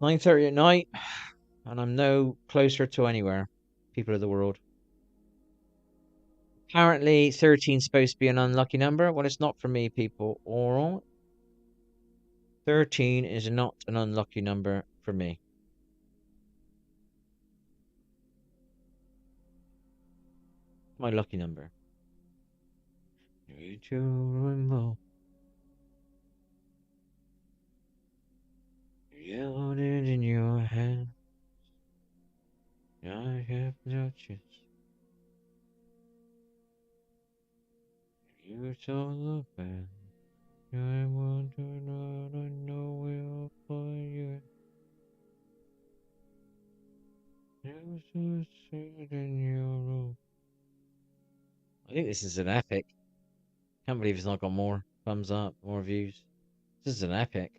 9:30 at night, and I'm no closer to anywhere. People of the world. Apparently, 13's supposed to be an unlucky number. Well, it's not for me, people. All right. 13 is not an unlucky number for me. My lucky number. Yellowed it in your hand. I have no chance. You told the band. I want to know, I know we'll find you. You should sit in your room. I think this is an epic. Can't believe it's not got more thumbs up, more views. This is an epic.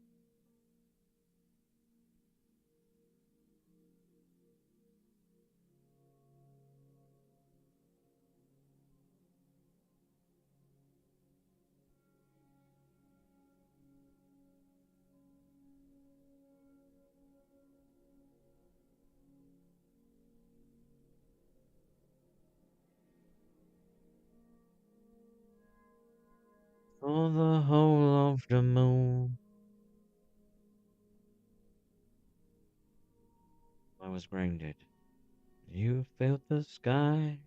For the whole of the moon. I was grounded. You felt the sky.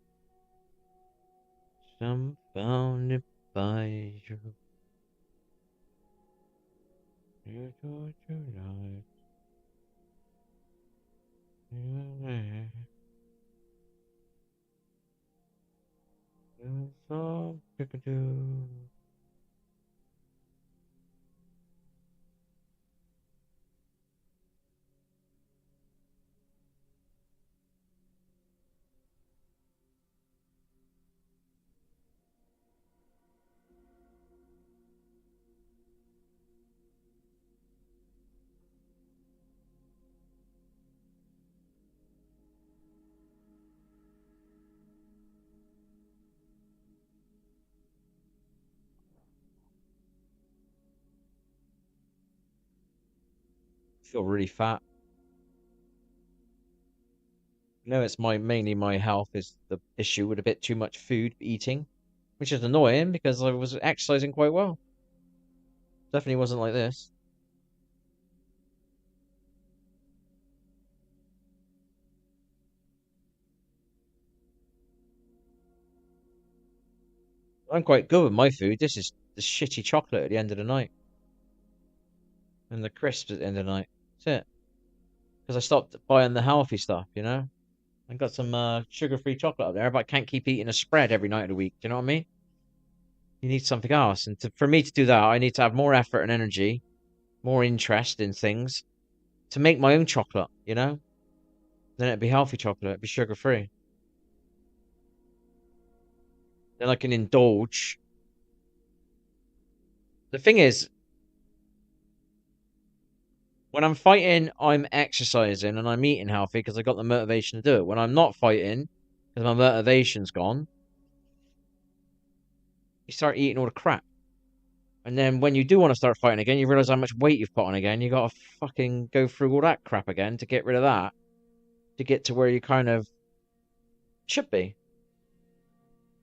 Some found it by you. You thought you lied. You saw Pikachu. feel really fat. No, it's mainly my health is the issue with a bit too much food eating, which is annoying because I was exercising quite well. Definitely wasn't like this. I'm quite good with my food. This is the shitty chocolate at the end of the night and the crisps at the end of the night. That's it. Because I stopped buying the healthy stuff, you know? I got some sugar-free chocolate up there, but I can't keep eating a spread every night of the week. Do you know what I mean? You need something else. And for me to do that, I need to have more effort and energy, more interest in things to make my own chocolate, you know? Then it'd be healthy chocolate, it'd be sugar-free. Then I can indulge. The thing is, when I'm fighting, I'm exercising and I'm eating healthy because I got the motivation to do it. When I'm not fighting, because my motivation's gone, you start eating all the crap. And then when you do want to start fighting again, you realize how much weight you've put on again. You got to fucking go through all that crap again to get rid of that, to get to where you kind of should be.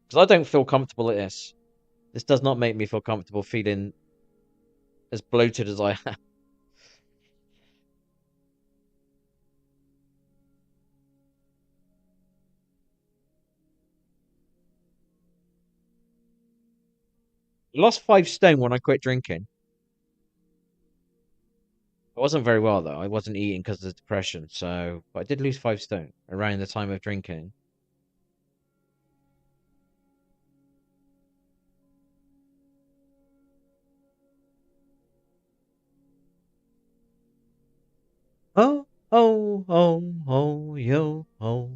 Because I don't feel comfortable at this. This does not make me feel comfortable feeling as bloated as I am. I lost 5 stone when I quit drinking. I wasn't very well though. I wasn't eating because of the depression, so but I did lose 5 stone around the time of drinking. Oh, oh, oh, oh, yo, oh.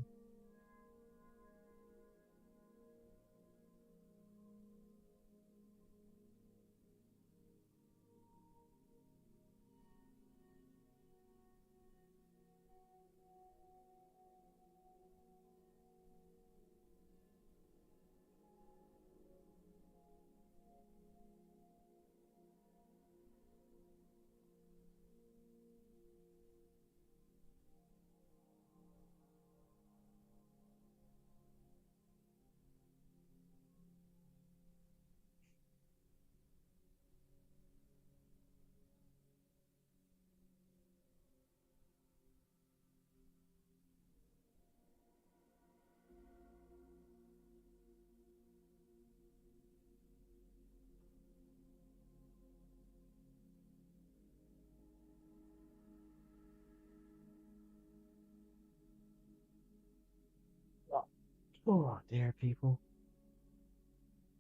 Oh dear, people.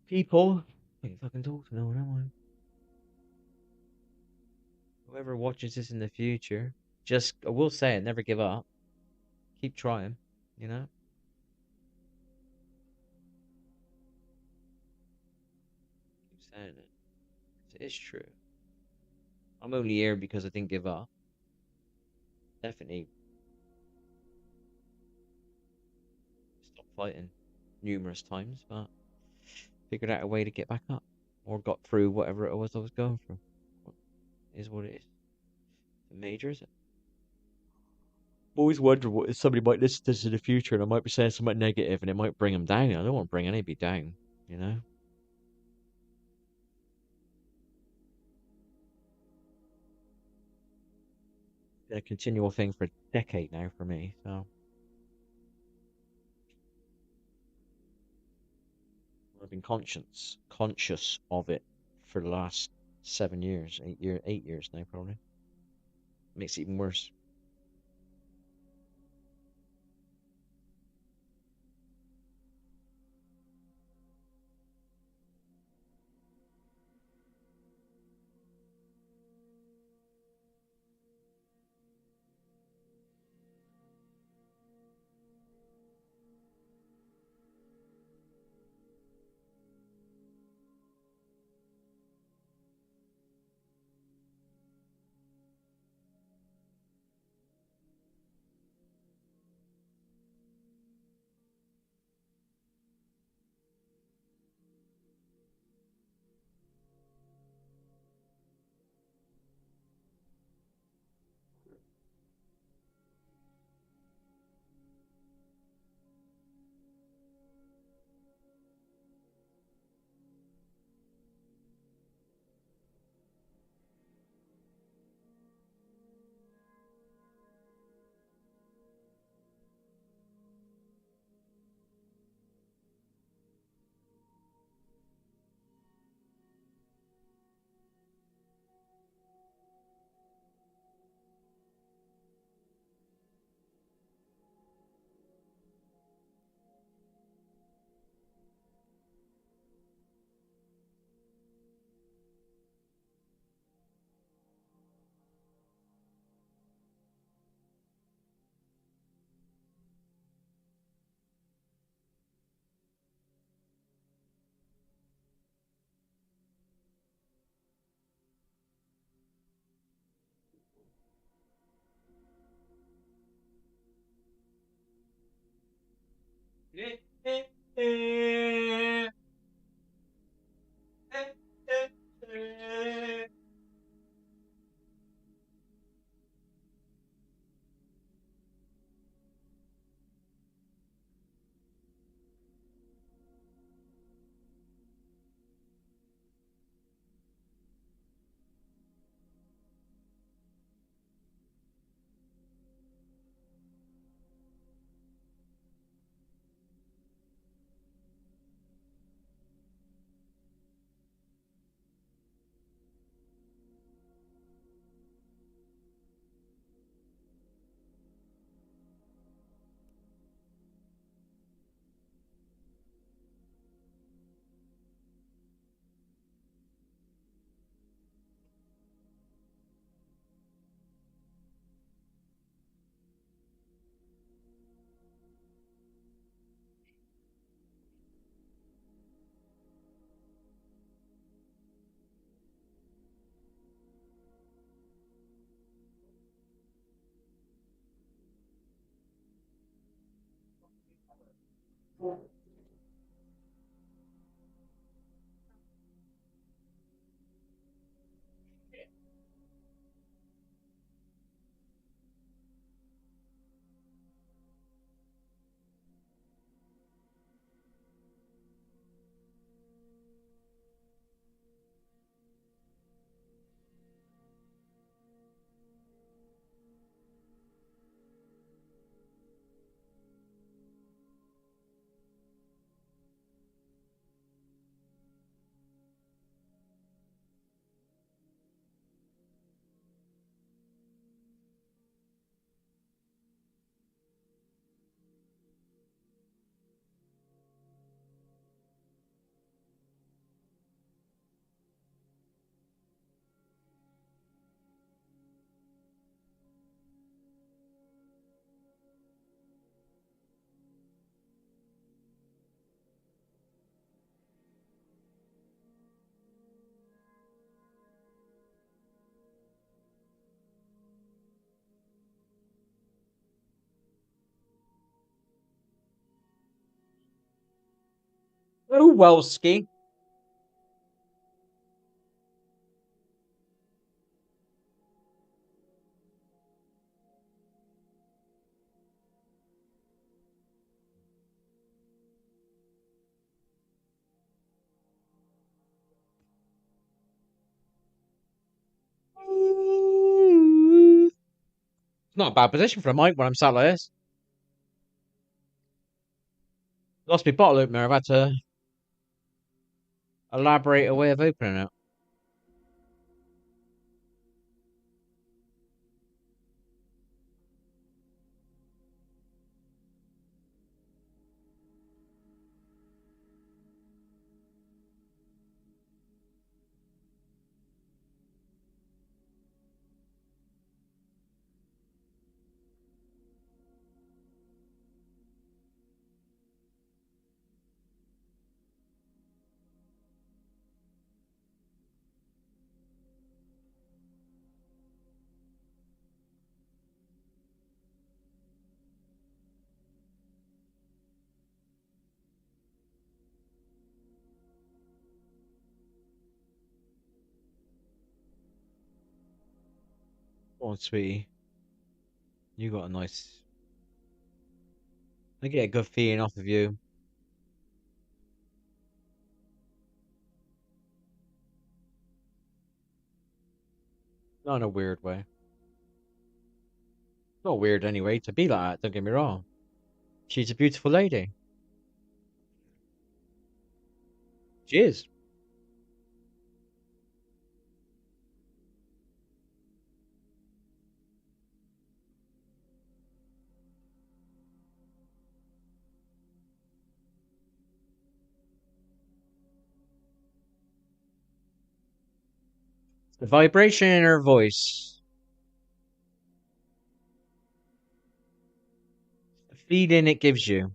People. I can't fucking talk to no one, am I? Whoever watches this in the future, just I will say it, never give up. Keep trying, you know? Keep saying it. It is true. I'm only here because I didn't give up. Definitely stopped fighting numerous times, but figured out a way to get back up. Or got through whatever it was I was going through. It is what it is. The major, is it? I always wonder what if somebody might listen to this in the future and I might be saying something negative and it might bring them down. I don't want to bring anybody down, you know? It's been a continual thing for a decade now for me, so I've been conscious of it for the last 7 years, 8 years now probably. Makes it even worse. Oh, well, ski. It's not a bad position for a mic when I'm sat like this. Lost my bottle opener. I've had to elaborate a way of opening it. Go on, sweetie. You got a nice. I get a good feeling off of you. Not in a weird way. Not weird anyway to be like that. Don't get me wrong. She's a beautiful lady. She is. The vibration in her voice, the feeling it gives you.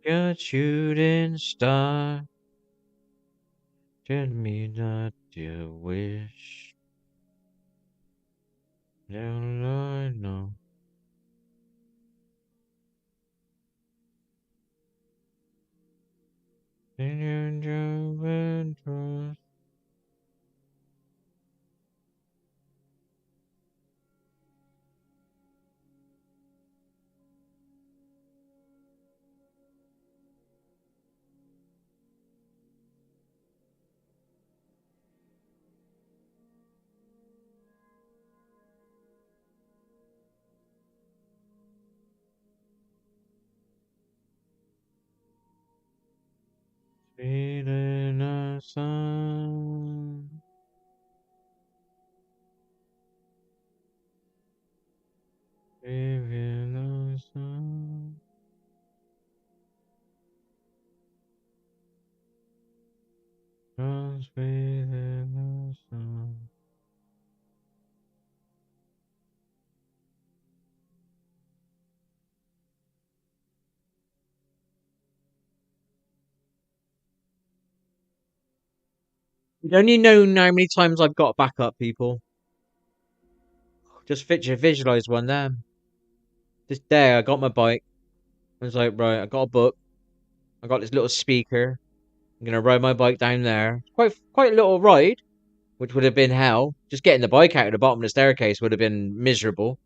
Good shooting star. Tell me not to wish. Down I know. In your interest. Sweet innocence. Sweet innocence. Just sweet innocence. You don't even know how many times I've got back up, people. Just visualize one there. This day I got my bike. I was like, right, I got a book. I got this little speaker. I'm gonna ride my bike down there. Quite a little ride, which would have been hell. Just getting the bike out of the bottom of the staircase would have been miserable.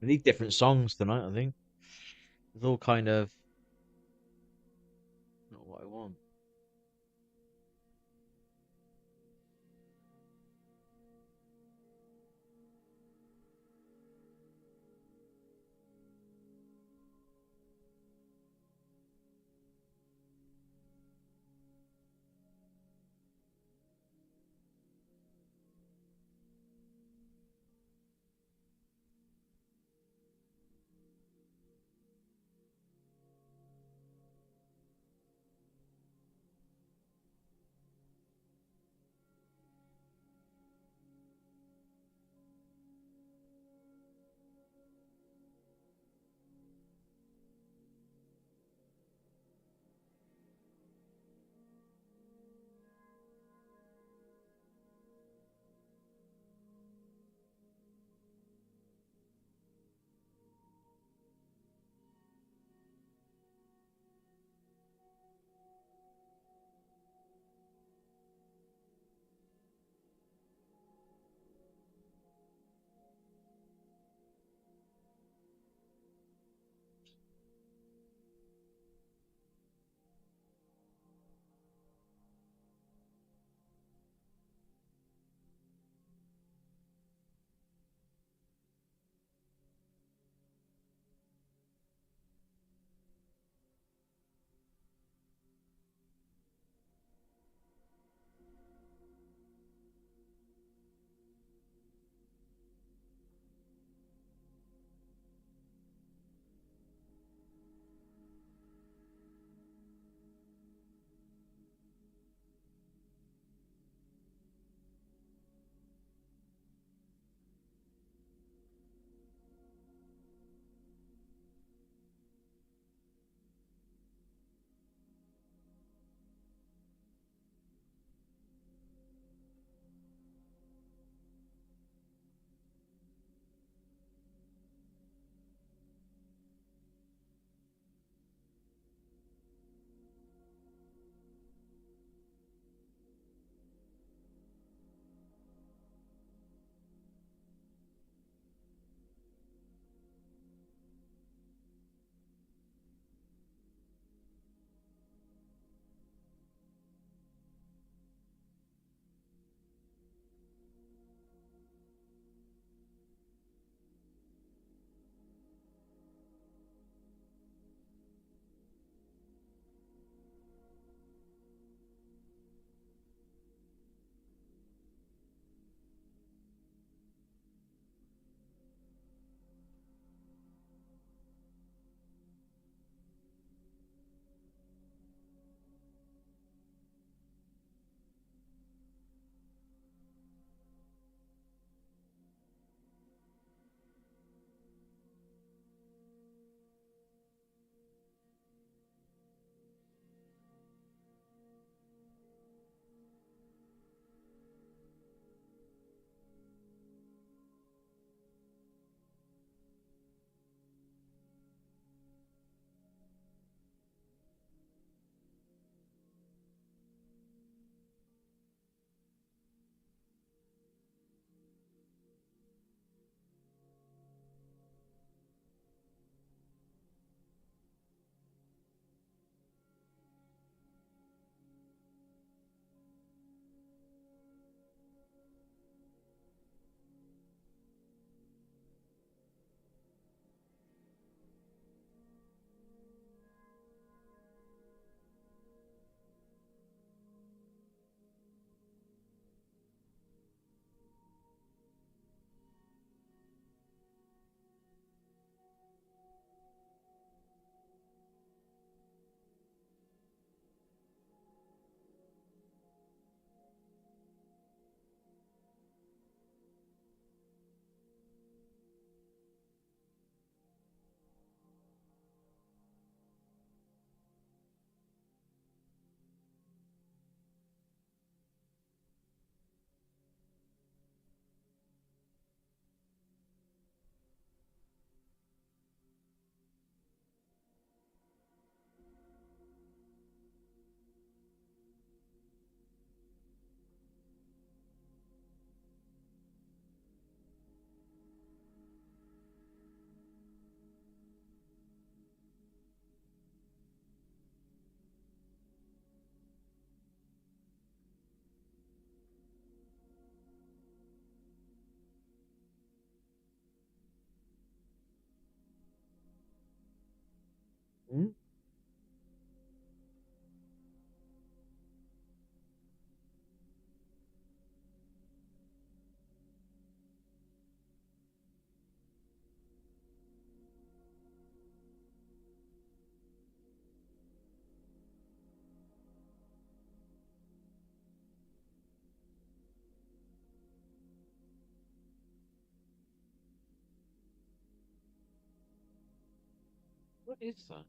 We need different songs tonight, I think. It's all kind of not what I want. Hmm? What is that?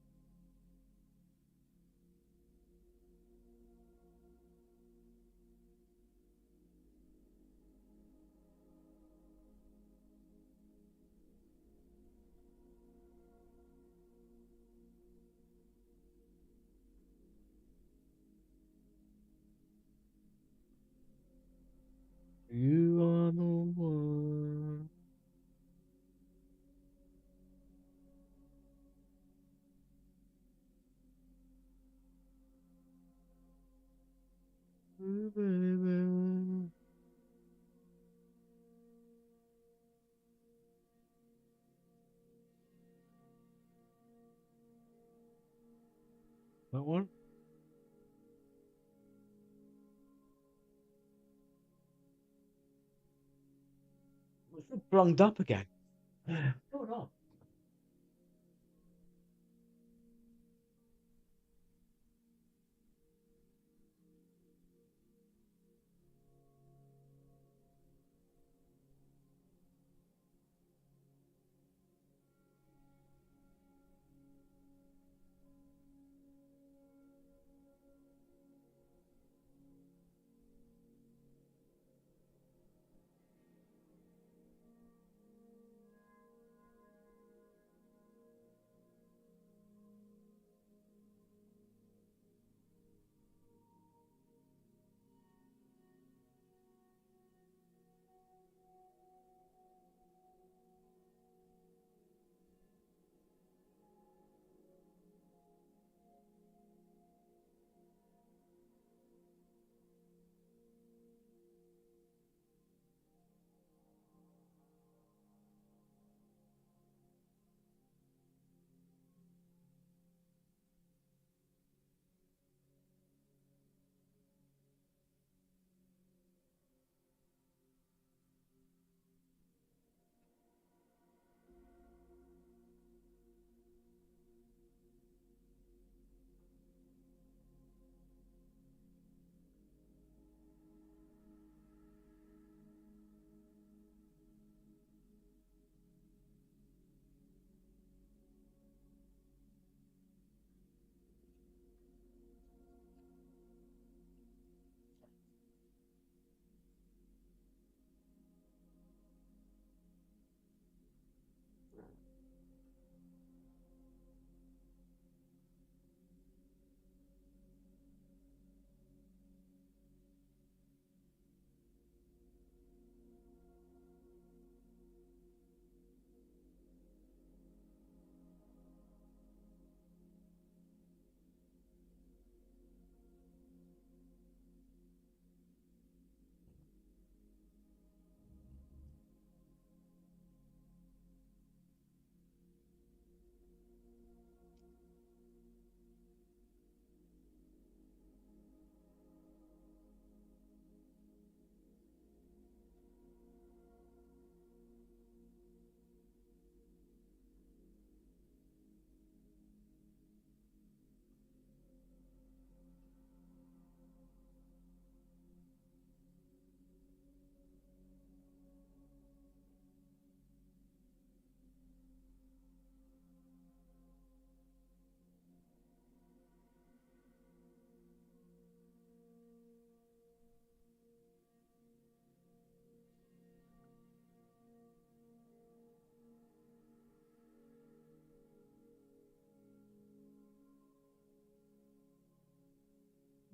You are the one. Ooh, baby. That one? It's all blunged up again. Hold on.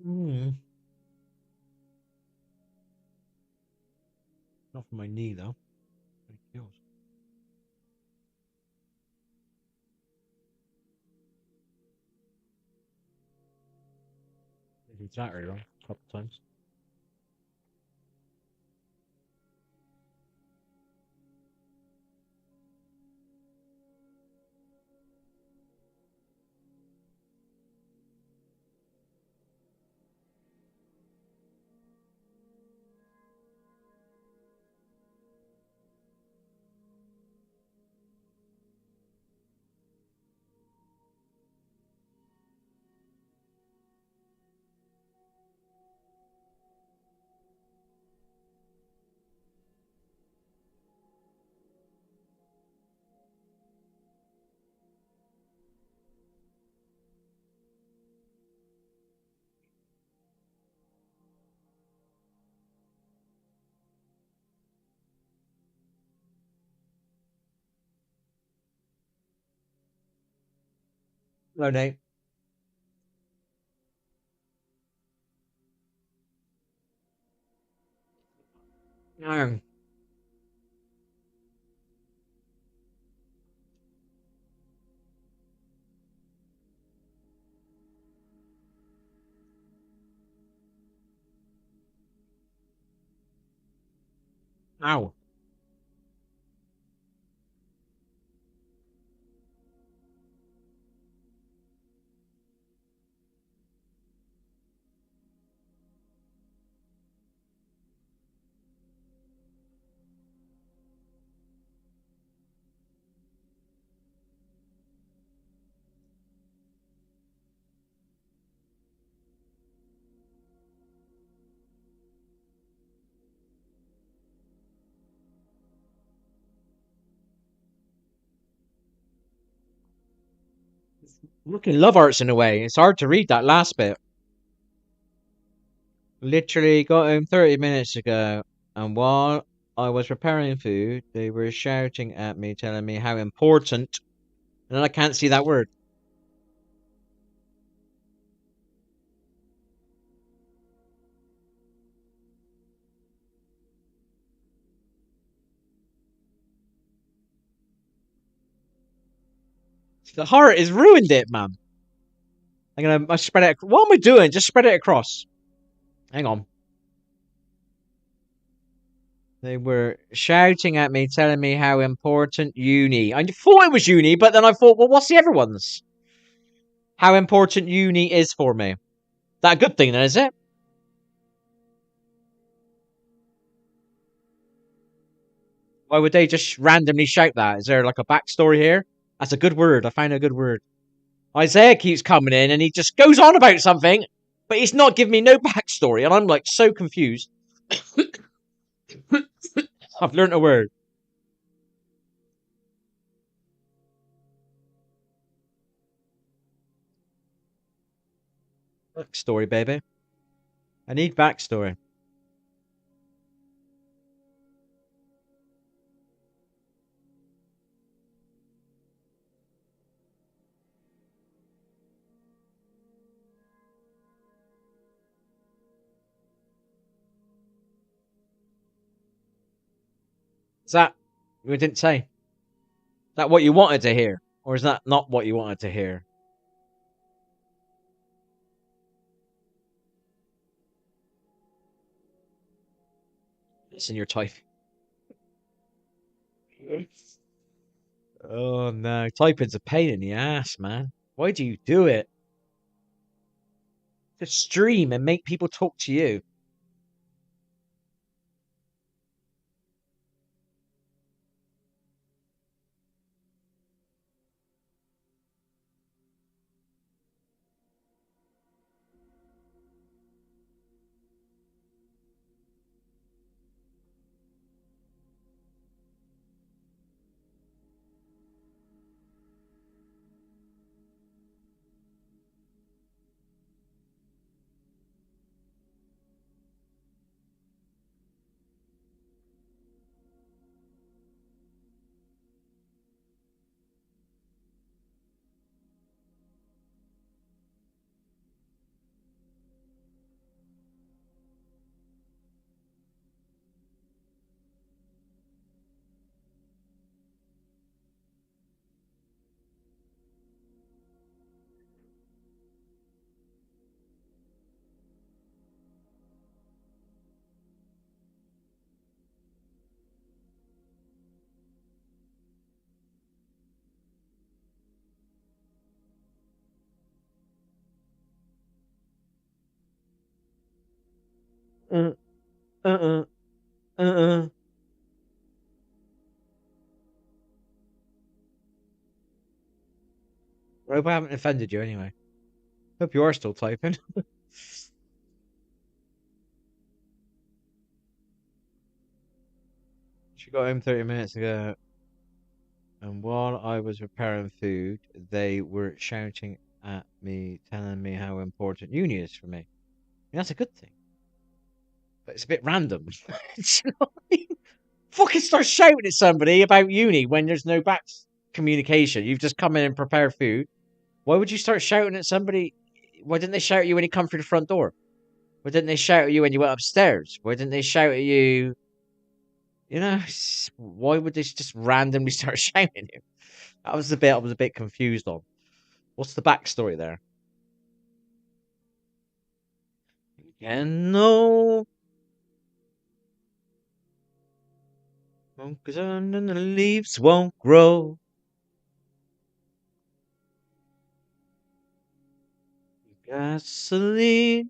Mm. Not for my knee though. It kills. Exactly right. A couple times. Hello, Nate. No. Ow. Looking love arts in a way. It's hard to read that last bit. Literally got home 30 minutes ago, and while I was preparing food, they were shouting at me, telling me how important. And then I can't see that word. The heart has ruined it, man. I spread it. What am I doing? Just spread it across. Hang on. They were shouting at me, telling me how important uni. I thought it was uni, but then I thought, well, what's the other ones? How important uni is for me. That a good thing, then, is it? Why would they just randomly shout that? Is there like a backstory here? That's a good word. I found a good word. Isaiah keeps coming in and he just goes on about something, but he's not giving me no backstory, and I'm like so confused. I've learned a word. Backstory, baby. I need backstory. Is that we didn't say? Is that what you wanted to hear, or is that not what you wanted to hear? Listen, your type. Oh no, typing's a pain in the ass, man. Why do you do it? Just stream and make people talk to you. Uh, uh, uh, uh. I hope I haven't offended you anyway. Hope you are still typing. She got home 30 minutes ago, and while I was preparing food, they were shouting at me, telling me how important uni is for me. I mean, that's a good thing, but it's a bit random. You know what I mean? Fucking start shouting at somebody about uni when there's no back communication. You've just come in and prepared food. Why would you start shouting at somebody? Why didn't they shout at you when you come through the front door? Why didn't they shout at you when you went upstairs? Why didn't they shout at you? You know, why would they just randomly start shouting at you? That was the bit I was a bit confused on. What's the backstory there? And no, because the leaves won't grow. Gasoline,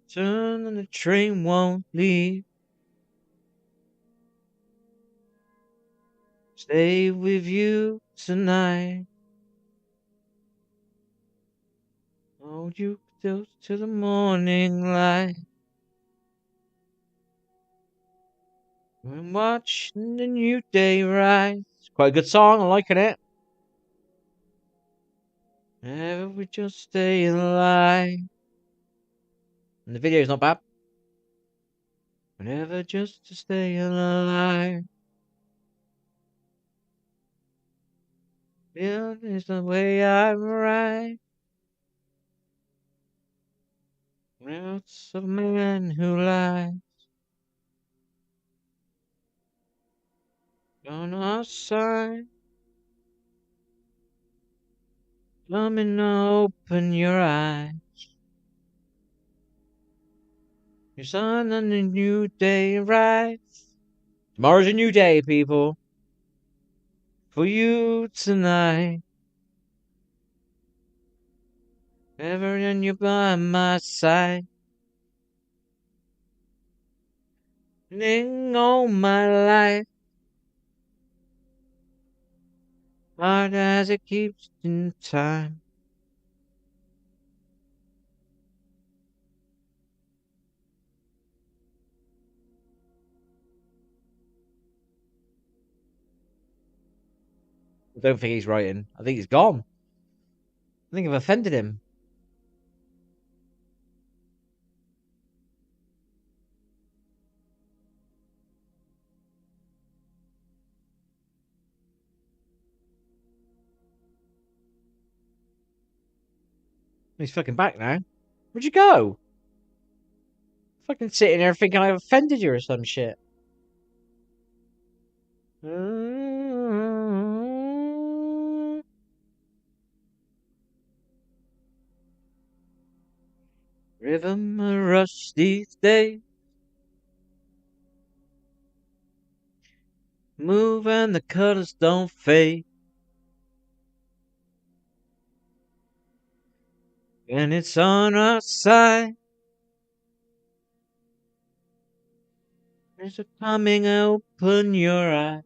turn and the train won't leave. Stay with you tonight. Hold you close to the morning light. We're watching the new day rise. Quite a good song, I'm liking it. Never we just stay alive. And the video's not bad. Whenever just to stay alive. Yeah, is the way I ride. Roots of man who lies on our side. Come and open your eyes. Your sun on a new day rise. Tomorrow's a new day, people. For you tonight. Ever and you're by my side. Living all my life. Hard as it keeps in time. I don't think he's writing. I think he's gone. I think I've offended him. He's fucking back now. Where'd you go? Fucking sitting there thinking I've offended you or some shit. Rhythm a rush these days. Move and the colors don't fade. And it's on our side. There's a coming, open your eyes.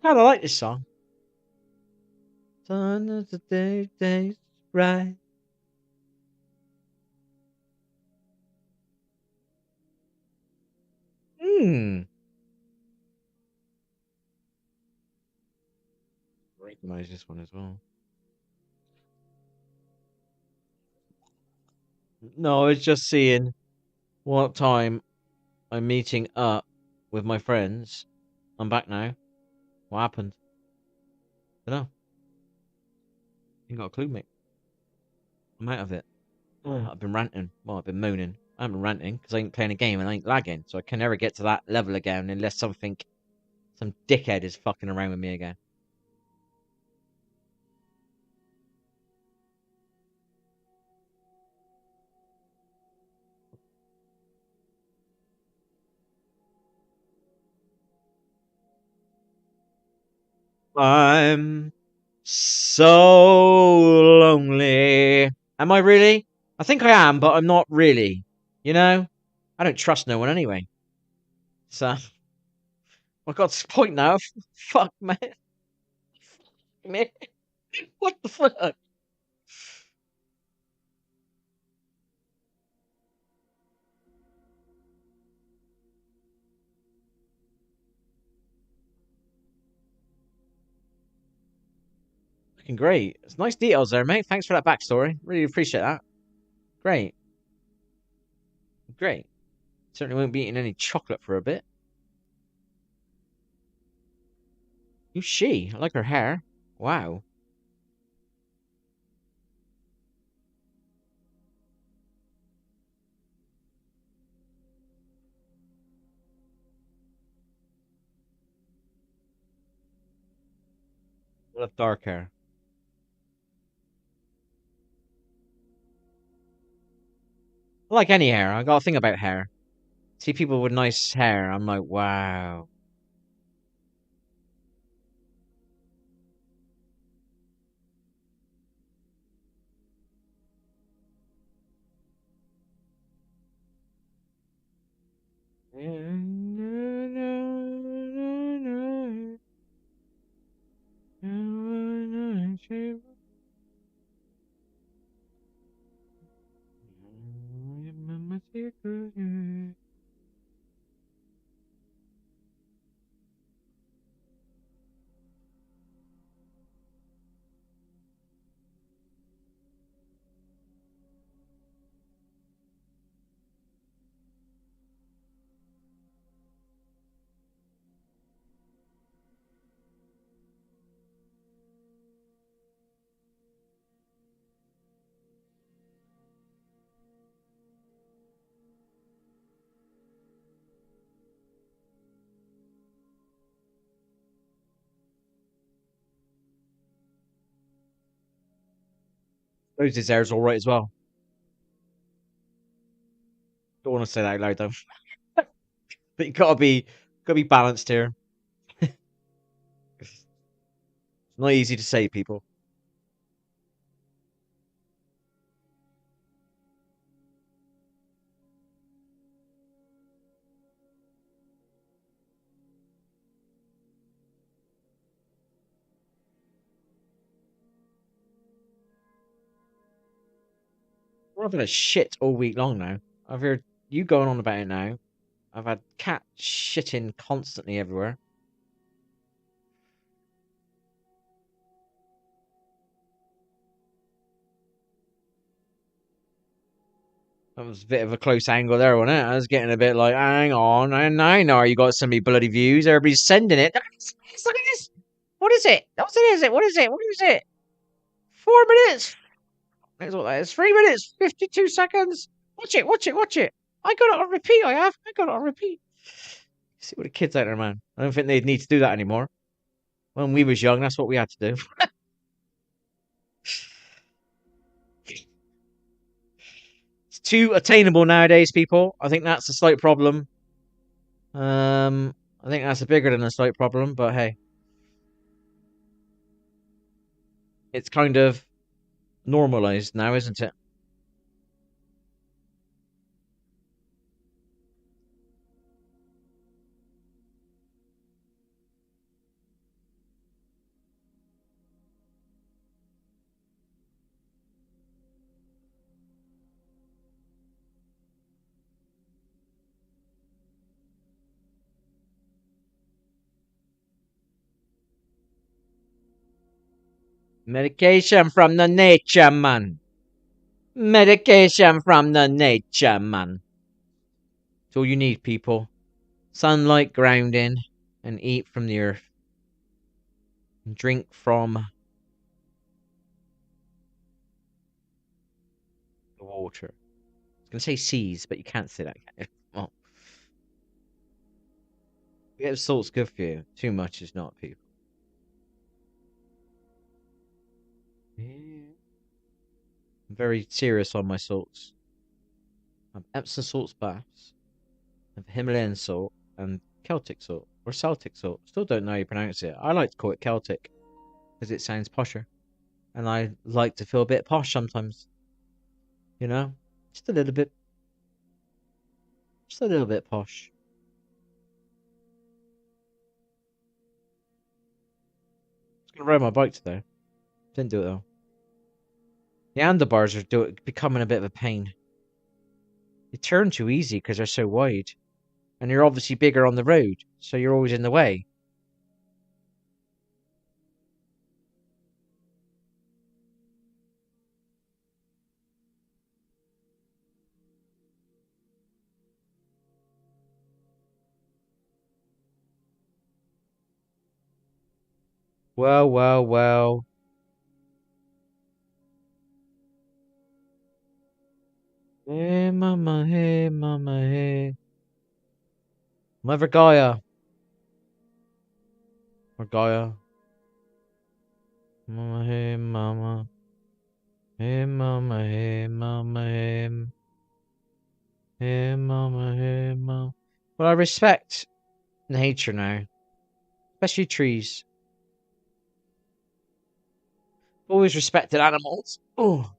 Kinda like this song. Sun of the day's right. Recognize this one as well. No, it's just seeing what time I'm meeting up with my friends. I'm back now. What happened? I don't know. Ain't got a clue, mate. I'm out of it. I've been ranting. Well, I've been moaning. I haven't been ranting because I ain't playing a game and I ain't lagging. So I can never get to that level again unless some dickhead is fucking around with me again. I'm so lonely. Am I really? I think I am, but I'm not really. You know? I don't trust no one anyway. So I got to the point now. Fuck, man. Man. What the fuck? Fucking great. It's nice details there, mate. Thanks for that backstory. Really appreciate that. Great. Great. Certainly won't be eating any chocolate for a bit. Who's she? I like her hair. Wow. I love dark hair. I like any hair. I got a thing about hair. See people with nice hair. I'm like, wow. Rose's hair's all right as well. Don't want to say that out loud though. But you gotta be balanced here. It's not easy to say, people. We're having a shit all week long now. I've heard you going on about it now. I've had cat shitting constantly everywhere. That was a bit of a close angle there, wasn't it? I was getting a bit like, hang on, and I know you got so many bloody views. Everybody's sending it. Look at this. What is it? What is it? What is it? What is it? 4 minutes. That's what that is. 3 minutes, 52 seconds. Watch it, watch it, watch it. I got it on repeat, I have. I got it on repeat. See what the kids out there, man. I don't think they'd need to do that anymore. When we was young, that's what we had to do. It's too attainable nowadays, people. I think that's a slight problem. I think that's a bigger than a slight problem, but hey, it's kind of normalized now, isn't it? Medication from the nature, man. Medication from the nature, man. It's all you need, people. Sunlight, grounding, and eat from the earth. And drink from the water. I was going to say seas, but you can't say that. Oh, yeah, salt's good for you. Too much is not, people. I'm very serious on my salts. I'm Epsom salts baths, and Himalayan salt, and Celtic salt, or Celtic salt. Still don't know how you pronounce it. I like to call it Celtic, because it sounds posher. And I like to feel a bit posh sometimes. You know? Just a little bit. Just a little bit posh. I was going to ride my bike today. Didn't do it though. The handlebars are becoming a bit of a pain. They turn too easy because they're so wide. And you're obviously bigger on the road, so you're always in the way. Well, well, well. Hey, mama, hey, mama, hey. Mother Gaia. Or Gaia. Mama, hey, mama. Hey, mama, hey, mama, hey. Hey, mama, hey, mama. Well, I respect nature now. Especially trees. Always respected animals. Oh.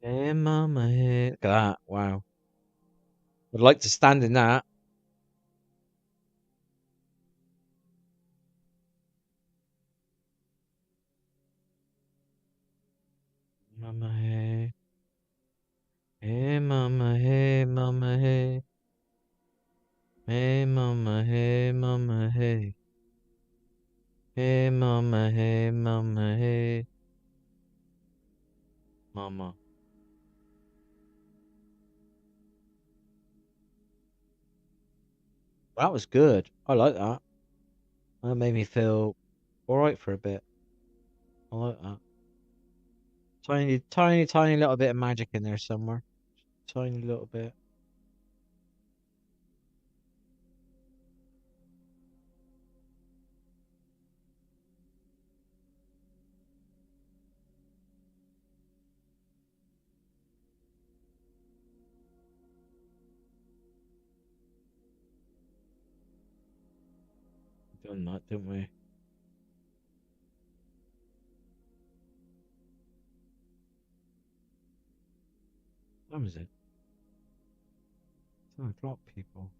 Hey, mama, hey. Look at that. Wow. I'd like to stand in that. Mama, hey. Hey, mama, hey, mama, hey. Hey, mama, hey, mama, hey. Hey, mama, hey, mama, hey. Mama. That was good. I like that. That made me feel alright for a bit. I like that. Tiny, tiny, tiny little bit of magic in there somewhere. Tiny little bit. Done that, didn't we? What was it? 10 o'clock, people.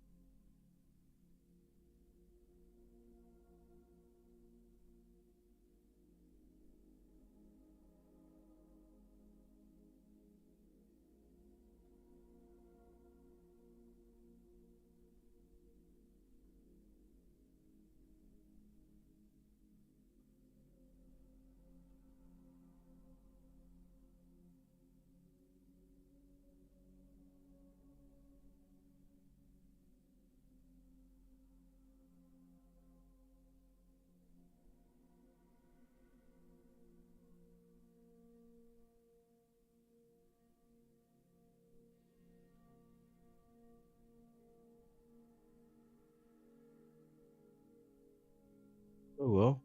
Oh well.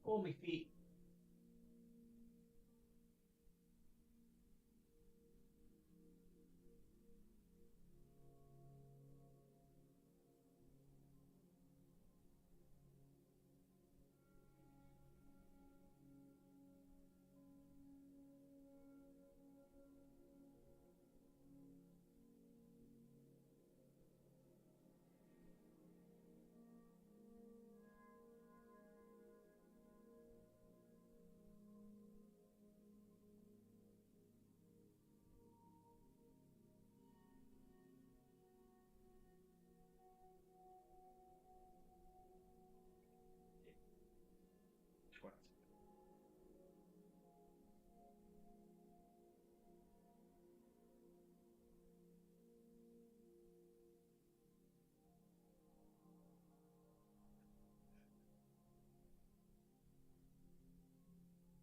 Oh, my feet.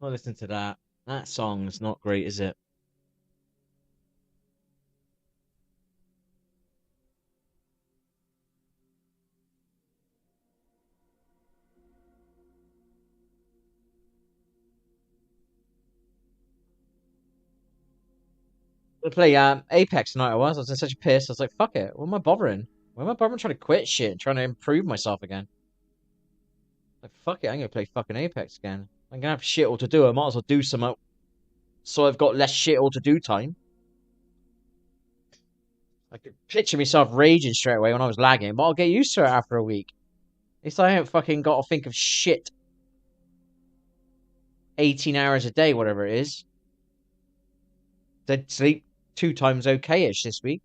Not listen to that. That song's not great, is it? I play Apex tonight. I was in such a piss. I was like, fuck it. What am I bothering? Why am I bothering trying to quit shit and trying to improve myself again? Like, fuck it. I'm gonna play fucking Apex again. I'm gonna have shit all to do. I might as well do some so I've got less shit all to do time. I could picture myself raging straight away when I was lagging, but I'll get used to it after a week. It's like I haven't fucking got to think of shit 18 hours a day, whatever it is. Did sleep 2 times okay-ish this week.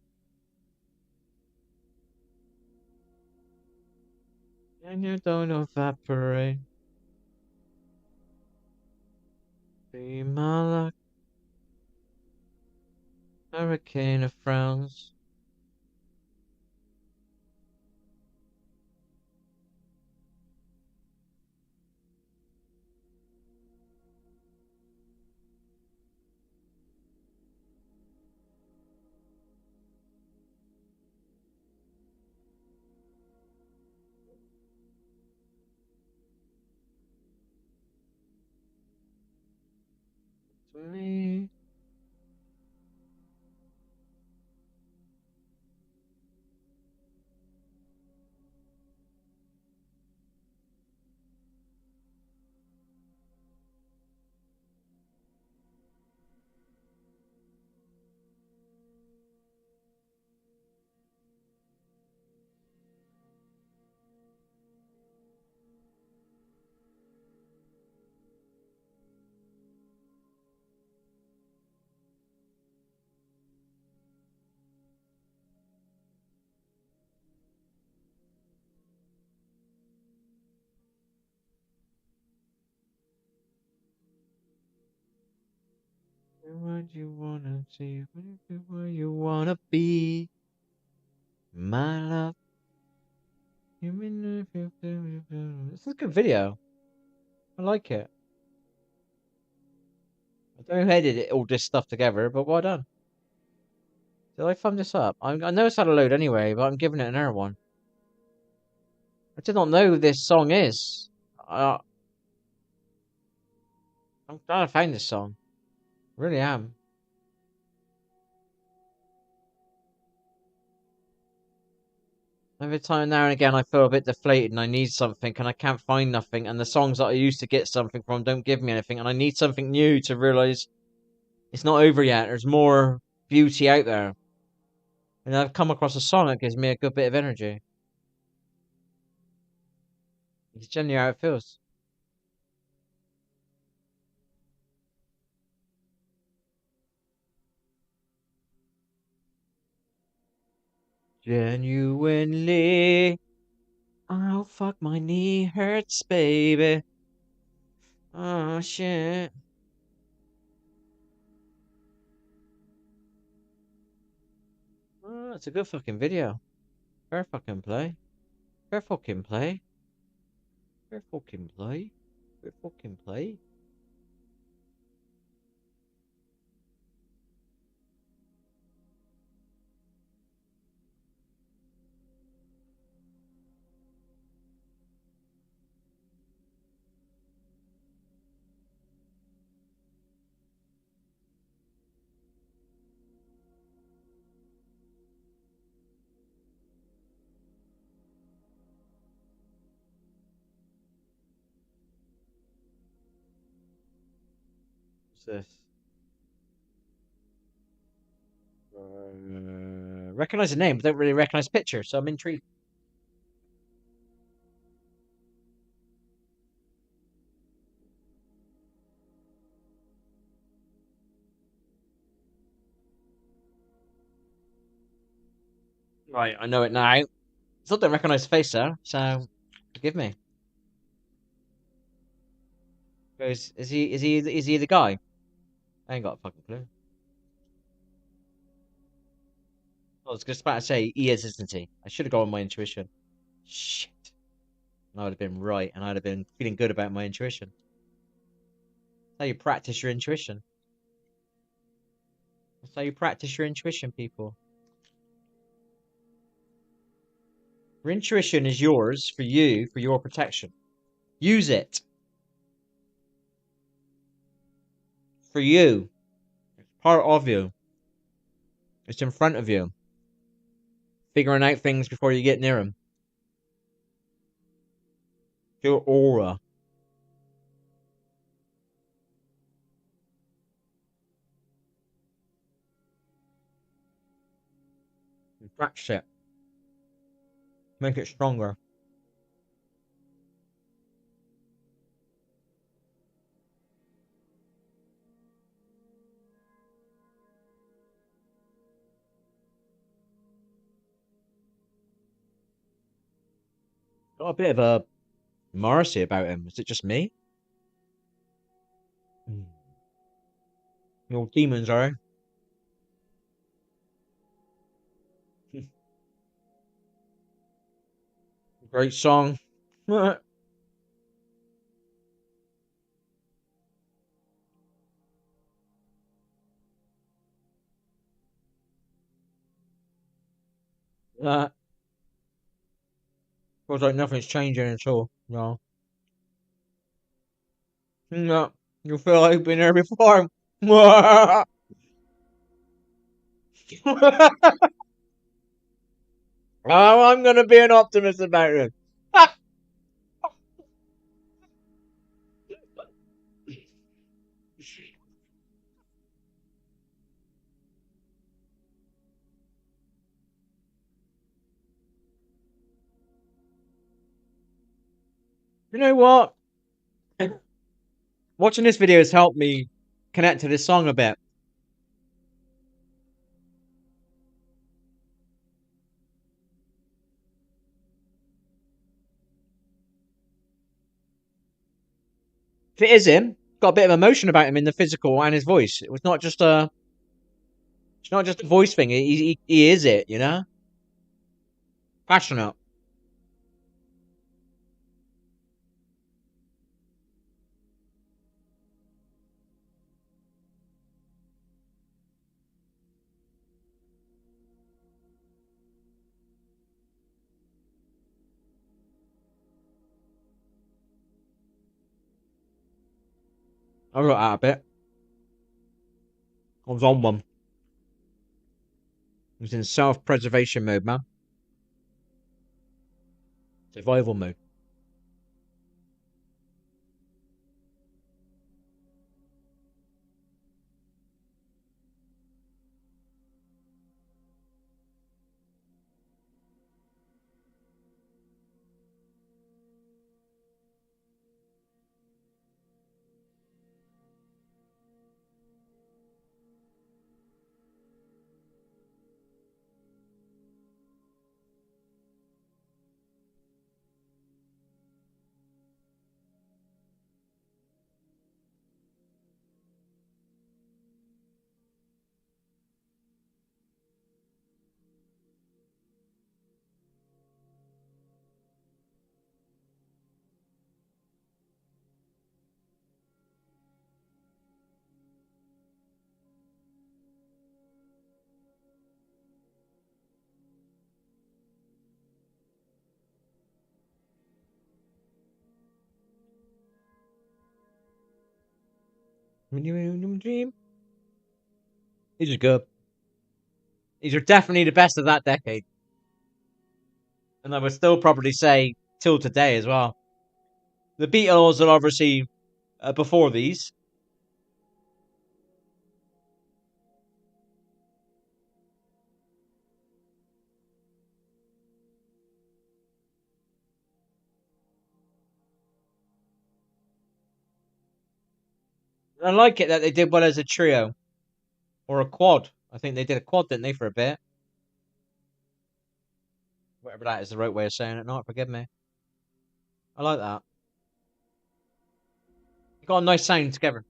And you don't evaporate. Be my luck. Hurricane of frowns. To me. What you wanna see, where you wanna be, my love. This is a good video. I like it. I don't know who edited all this stuff together, but well done. Did I thumb this up? I know it's had a load anyway, but I'm giving it another one. I did not know who this song is. I'm glad I found this song. I really am. Every time now and again I feel a bit deflated and I need something and I can't find nothing and the songs that I used to get something from don't give me anything and I need something new to realise it's not over yet. There's more beauty out there. And I've come across a song that gives me a good bit of energy. It's generally how it feels. Genuinely. Oh, fuck, my knee hurts, baby. Oh, shit. Oh, it's a good fucking video. Fair fucking play. Fair fucking play. Fair fucking play. Fair fucking play. What's this? Recognize the name, but don't really recognize the picture, so I'm intrigued. Right, I know it now. I still don't recognize the face though, so forgive me. Is he the guy? I ain't got a fucking clue. I was just about to say he is, isn't he? I should have gone with my intuition. Shit. And I would have been right, and I'd have been feeling good about my intuition. That's how you practice your intuition. That's how you practice your intuition, people. Your intuition is yours for you, for your protection. Use it. For you. It's part of you. It's in front of you. Figuring out things before you get near them. Your aura. Practice it. Make it stronger. Got a bit of a Morrissey about him. Is it just me? Your demons are. Great song. Feels like nothing's changing at all. No. No. You feel like you've been there before. Oh, I'm gonna be an optimist about it. You know what? Watching this video has helped me connect to this song a bit. If it is him, got a bit of emotion about him in the physical and his voice. It was not just a, it's not just a voice thing. He is it, you know. Passionate. I got out a bit. I was on one. I was in self-preservation mode, man. Survival mode. Dream. These are good. These are definitely the best of that decade, and I would still probably say till today as well. The Beatles are obviously before these. I like it that they did well as a trio or a quad. I think they did a quad, didn't they, for a bit? Whatever that is the right way of saying it. Not forgive me. I like that. You got a nice sound together.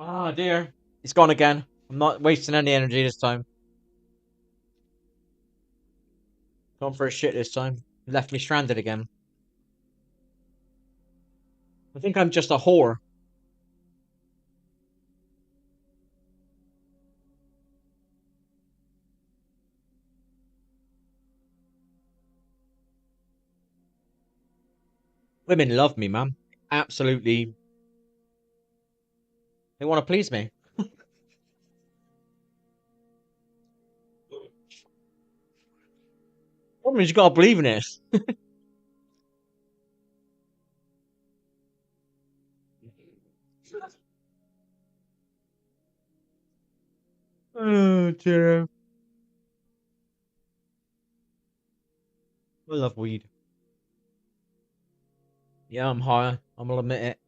Oh dear. It's gone again. I'm not wasting any energy this time. Gone for a shit this time. Left me stranded again. I think I'm just a whore. Women love me, man. Absolutely. They want to please me. Problem is, you gotta believe in it. Oh, dear. I love weed. Yeah, I'm high. I'm gonna admit it.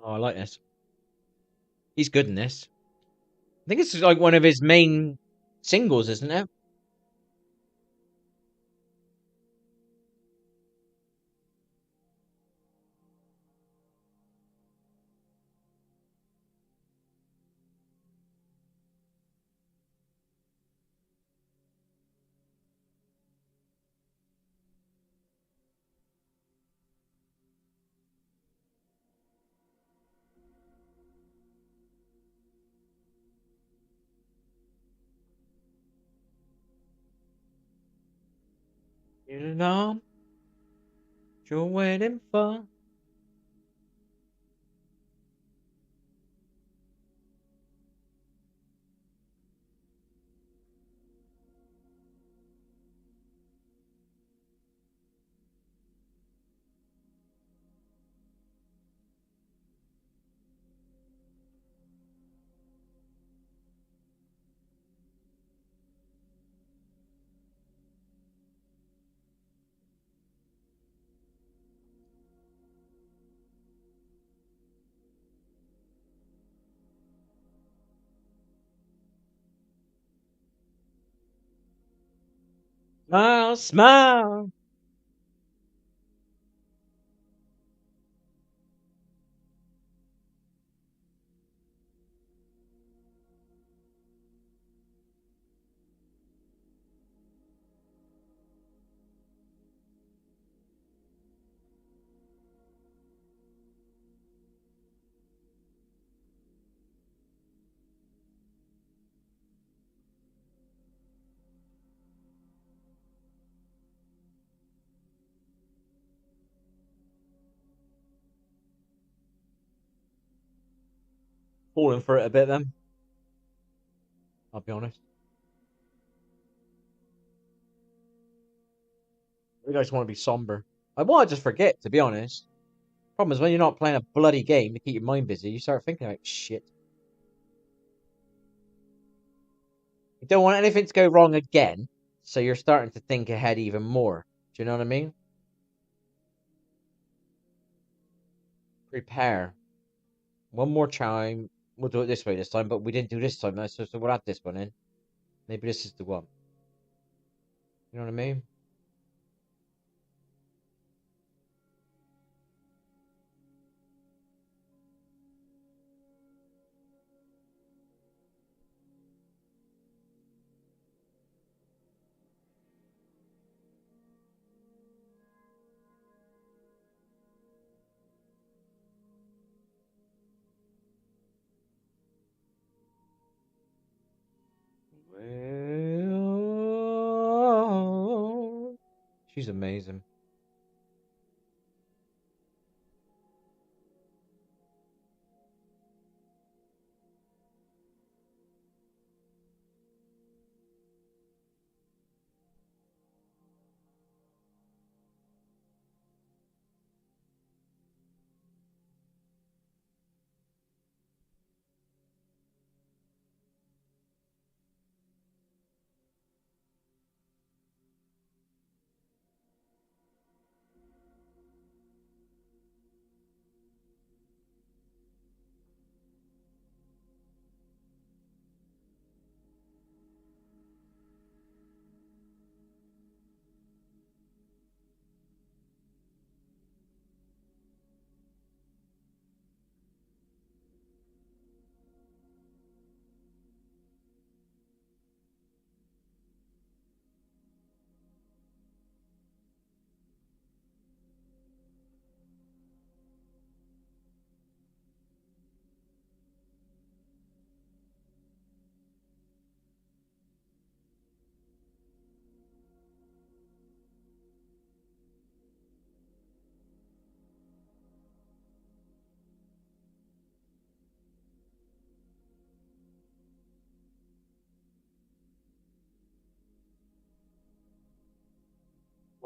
Oh, I like this. He's good in this. I think it's like one of his main singles, isn't it? You know what you're waiting for. Smile, smile. Falling for it a bit then. I'll be honest. You guys want to be somber. I want to just forget, to be honest. Problem is when you're not playing a bloody game to keep your mind busy, you start thinking like shit. You don't want anything to go wrong again, so you're starting to think ahead even more. Do you know what I mean? Prepare. One more time. We'll do it this way this time, but we didn't do this time, so we'll add this one in. Maybe this is the one. You know what I mean? Well, she's amazing.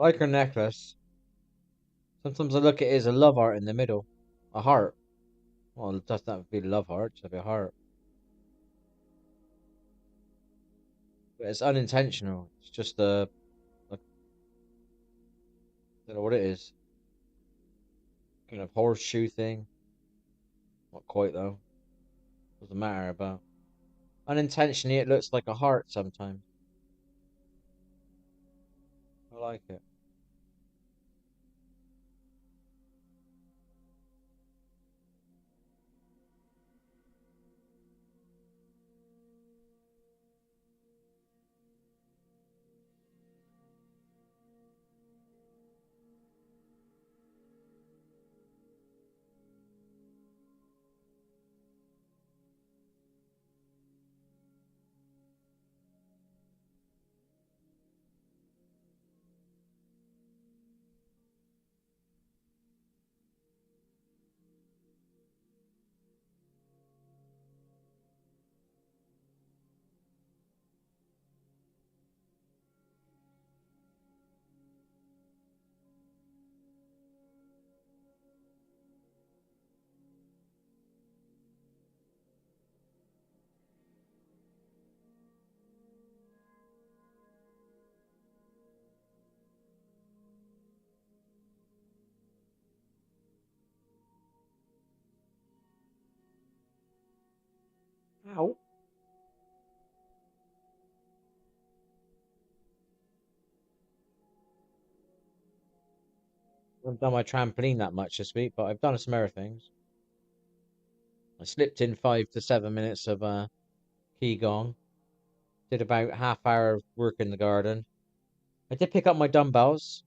like her necklace. Sometimes I look at it as a love heart in the middle. A heart. Well, it doesn't have to be a love heart, just have a heart. But it's unintentional. It's just a I don't know what it is. Kind of horseshoe thing. Not quite though. Doesn't matter, but unintentionally it looks like a heart sometimes. I like it. Ow. I haven't done my trampoline that much this week, but I've done some other things. I slipped in 5 to 7 minutes of Qigong. Did about half hour of work in the garden. I did pick up my dumbbells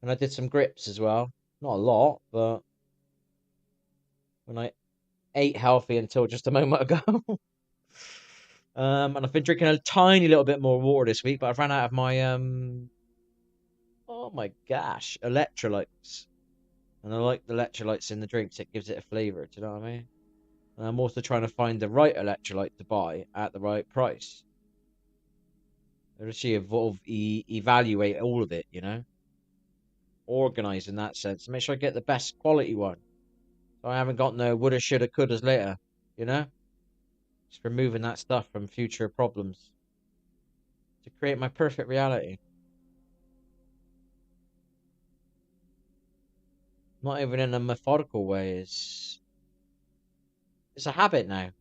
and I did some grips as well. Not a lot, but when I ate healthy until just a moment ago. And I've been drinking a tiny little bit more water this week, but I've ran out of my oh my gosh, electrolytes. And I like the electrolytes in the drinks, it gives it a flavour, do you know what I mean? And I'm also trying to find the right electrolyte to buy at the right price. I actually evaluate all of it, organize in that sense, make sure I get the best quality one. So I haven't got no woulda, shoulda, couldas later, you know? Just removing that stuff from future problems to create my perfect reality. Not even in a methodical way. It's a habit now.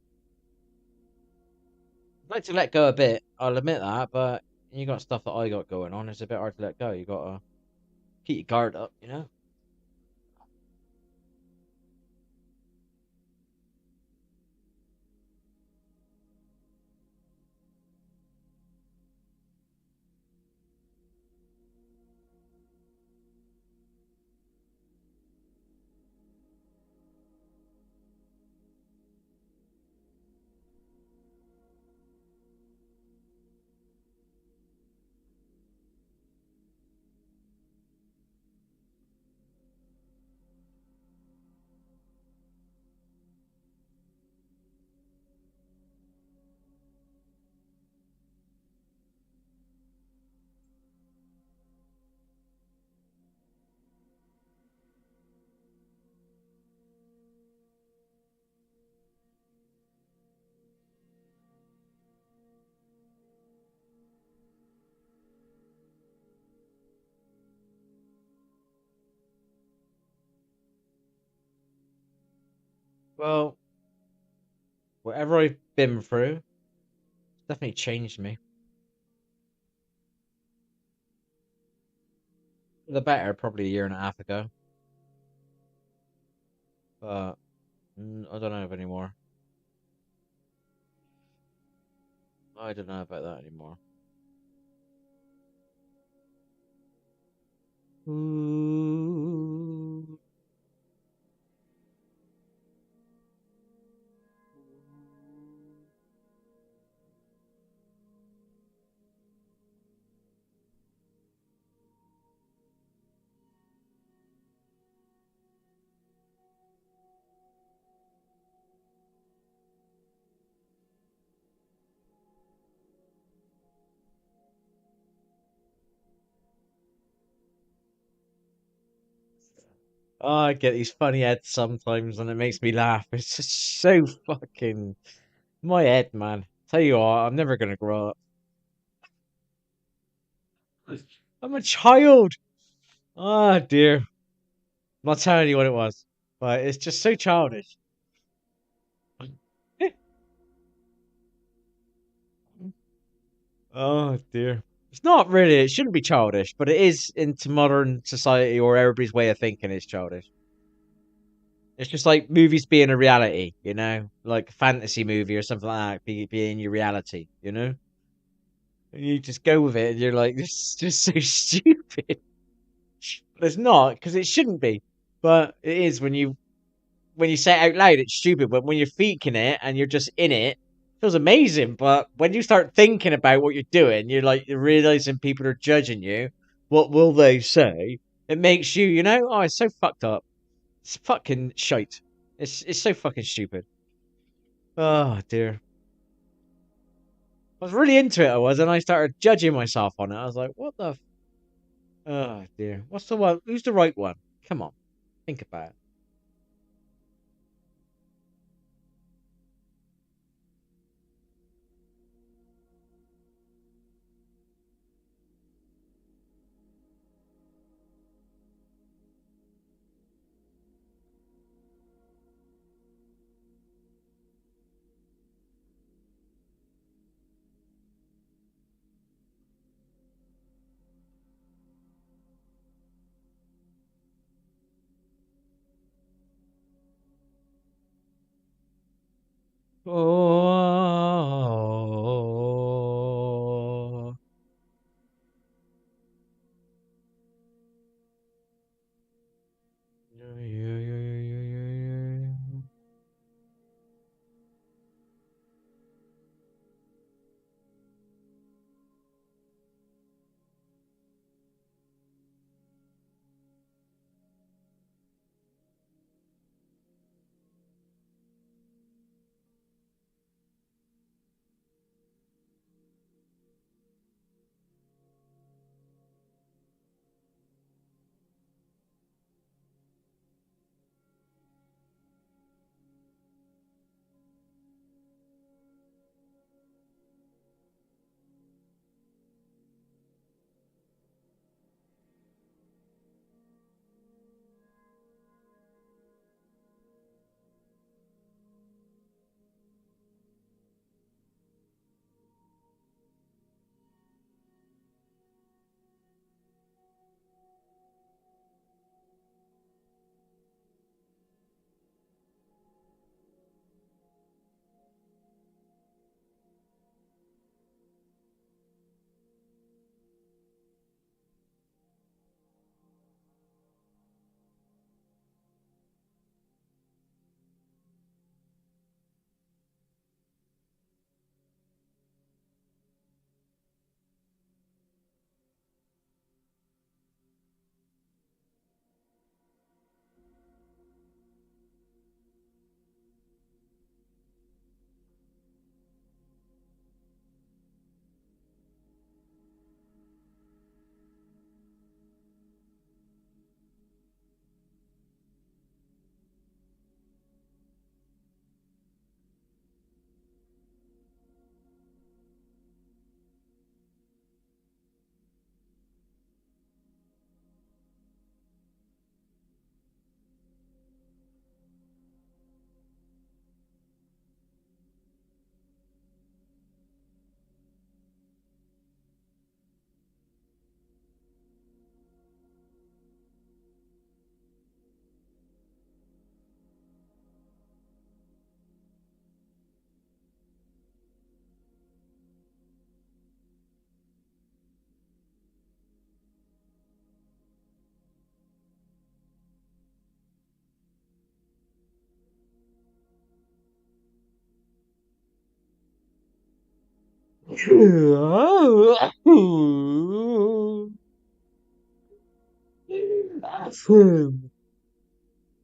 I'd like to let go a bit. I'll admit that, but you got stuff that I got going on. It's a bit hard to let go. You gotta keep your guard up. Well, whatever I've been through, it's definitely changed me for the better. Probably a year and a half ago, but I don't know anymore. I don't know about that anymore. Ooh. Oh, I get these funny heads sometimes, and it makes me laugh. It's just so fucking my head, man. Tell you what, I'm never gonna grow up. I'm a child. Oh dear. I'm not telling you what it was, but it's just so childish. Oh dear. It's not really. It shouldn't be childish, but it is into modern society or everybody's way of thinking is childish. It's just like movies being a reality, like a fantasy movie or something like that being your reality, And you just go with it, and you're like, this is just so stupid. But it's not because it shouldn't be, but it is when you say it out loud. It's stupid, but when you're thinking it and you're just in it, it feels amazing. But when you start thinking about what you're doing, you're realizing people are judging you. What will they say? It makes you, oh, it's so fucked up. It's fucking shite. It's so fucking stupid. Oh dear. I was really into it. I was, and I started judging myself on it. I was like, what the? Oh dear. What's the one? Who's the right one? Come on, think about it. Oh.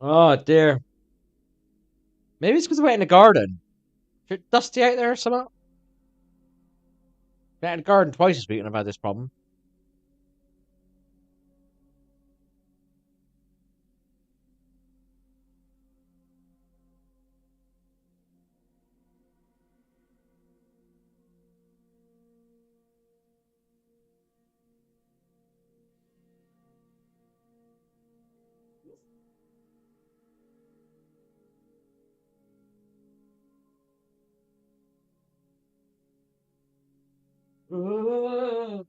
Oh dear. Maybe it's because we're in the garden. Is it dusty out there or something? Been in the garden twice this week and I've had this problem. Wow.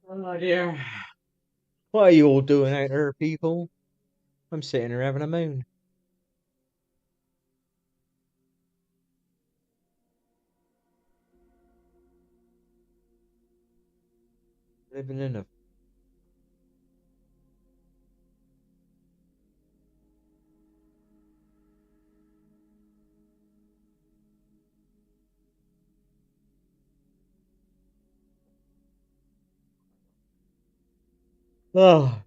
Oh dear. What are you all doing out there, people? I'm sitting here having a moon. Living in a. Oh,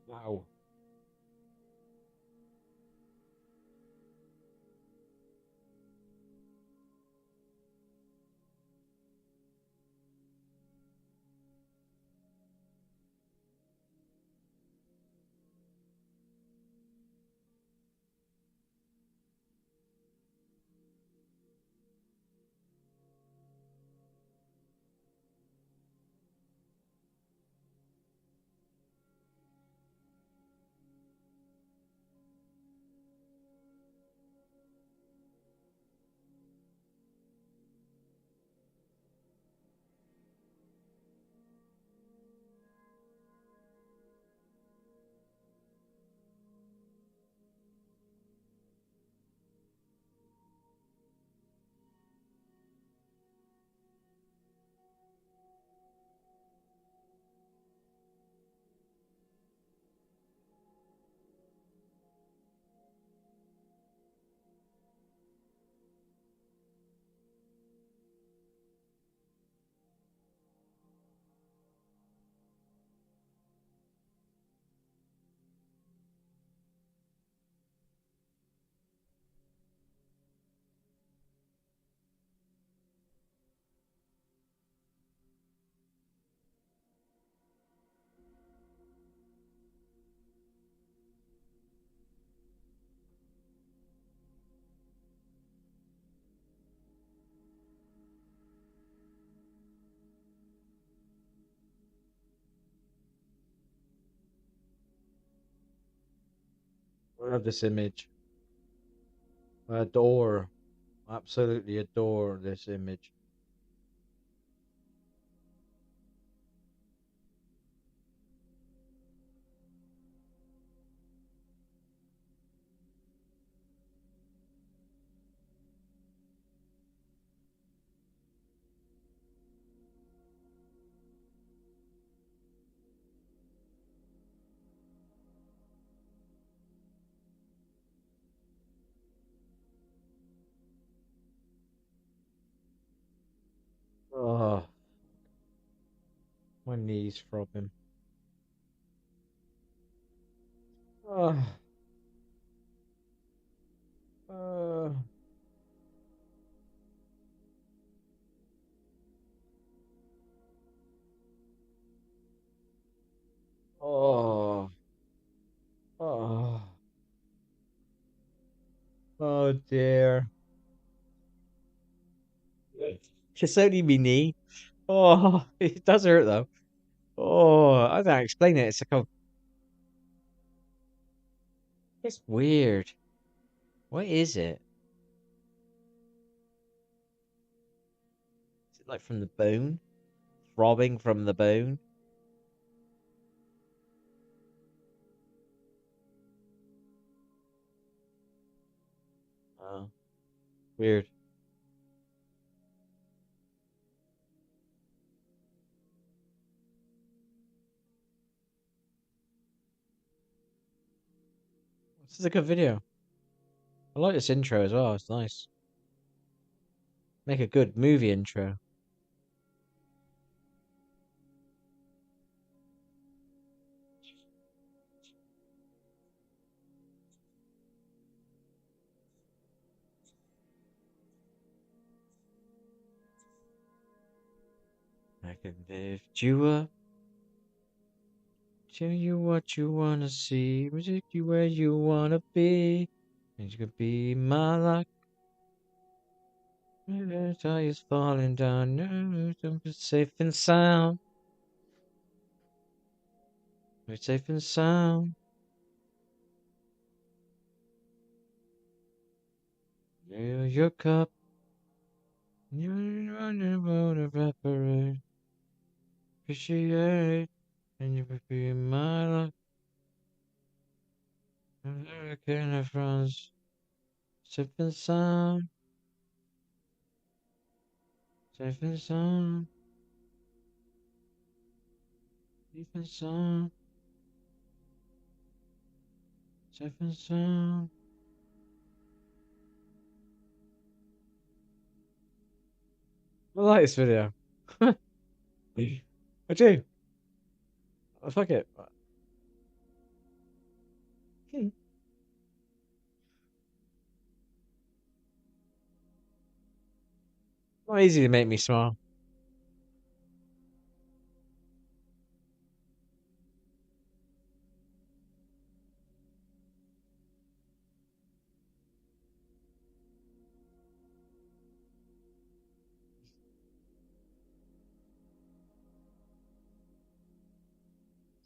wow. I love this image. I adore, absolutely adore this image. My knees throbbing. Oh, uh, oh, oh, oh dear. It's only me knee. Oh, it does hurt though. Oh, I don't explain it. It's like it's weird. What is it? Is it like from the bone? Throbbing from the bone? Oh, weird. This is a good video. I like this intro as well. It's nice. Make a good movie intro. I can lift you up, tell you what you wanna see, take you where you wanna be, and you could be my luck. The sky is falling down, no, don't be safe and sound. We're safe and sound. Fill your cup, you're running about evaporate. Appreciate, and you could be my luck. American of France, safe and sound, safe and sound, safe and sound, safe and sound. I like this video. I do. Oh, fuck it. Hmm. Not easy to make me smile.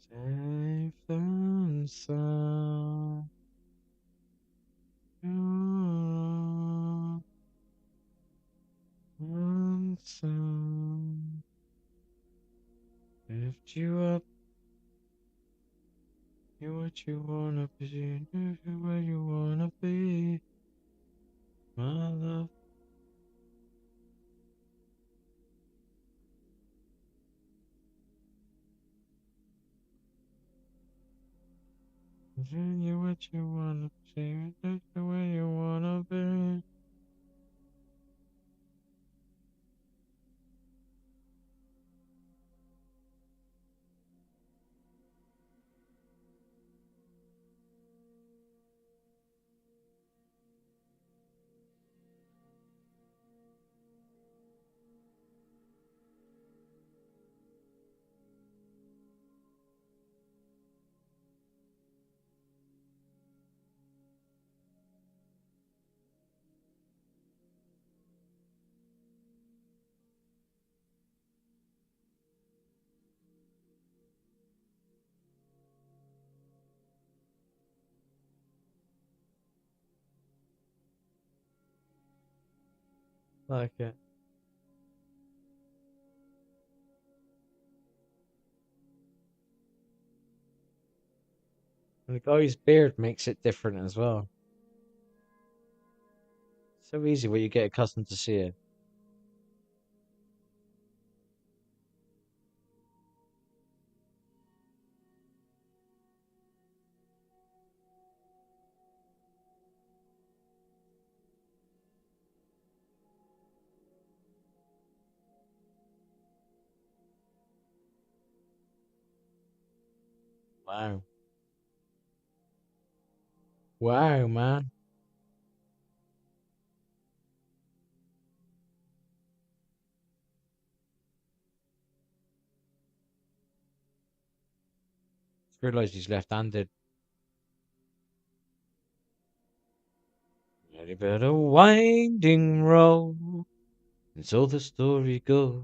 Safe and sound. And sound. Lift you up. You what you wanna be. Where you wanna be. My love. You what you wanna be. Where you wanna be. Like it. And the guy's beard makes it different as well. So easy when you get accustomed to see it. Wow. Wow, man. Just realised he's left-handed. A bit of winding road, and so the story goes.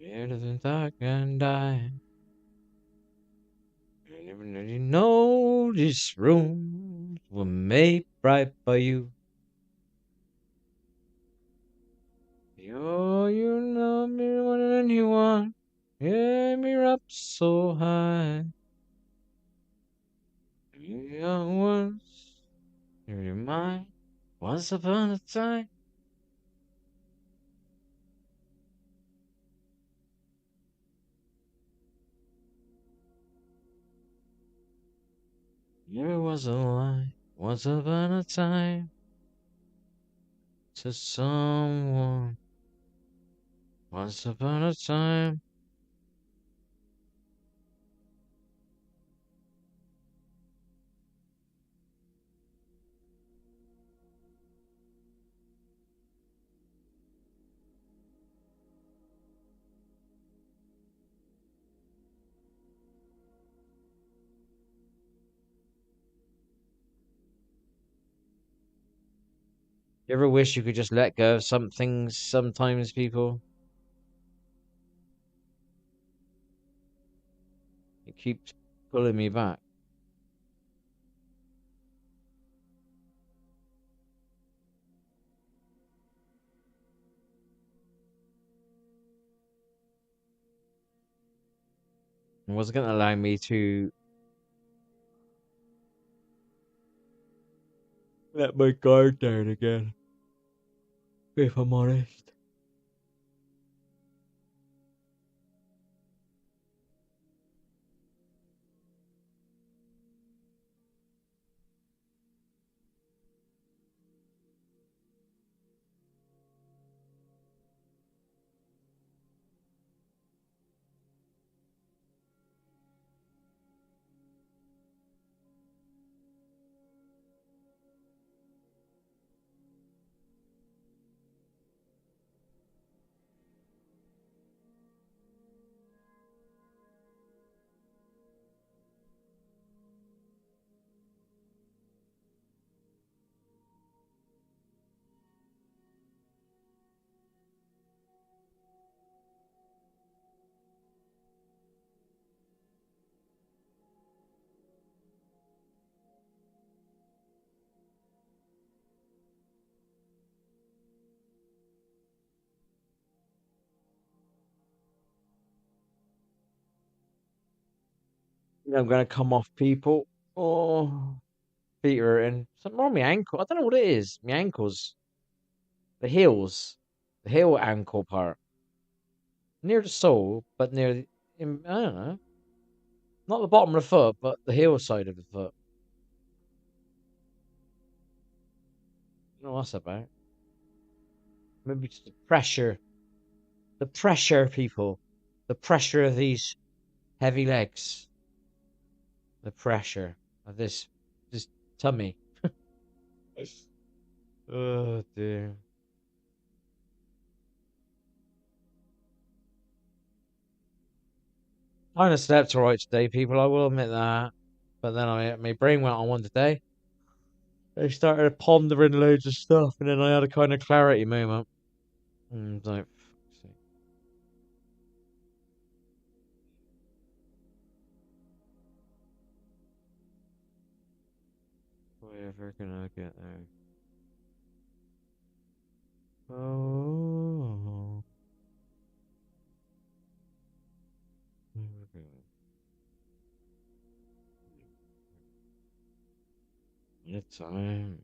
Better than dark and I. And even though you know these rooms were made right by you. You know me more than anyone. Yeah, me up so high. Young ones, you're mine. Once upon a time, there was a lie. Once upon a time, to someone. Once upon a time. You ever wish you could just let go of some things sometimes, people? It keeps pulling me back. It wasn't going to allow me to let my guard down again, if I'm honest. I'm going to come off, people. Oh, feet are hurting. Something wrong with my ankle. I don't know what it is. My ankles. The heels. The heel ankle part. Near the sole, but near the, I don't know. Not the bottom of the foot, but the heel side of the foot. I don't know what's about. Maybe it's the pressure. The pressure, people. The pressure of these heavy legs. The pressure of this tummy. Oh dear. I kind of slept alright today, people. I will admit that. But then my brain went on one today. I started pondering loads of stuff, and then I had a kind of clarity moment. And I was like, fuck's sake. We're gonna get there. Oh. It's time.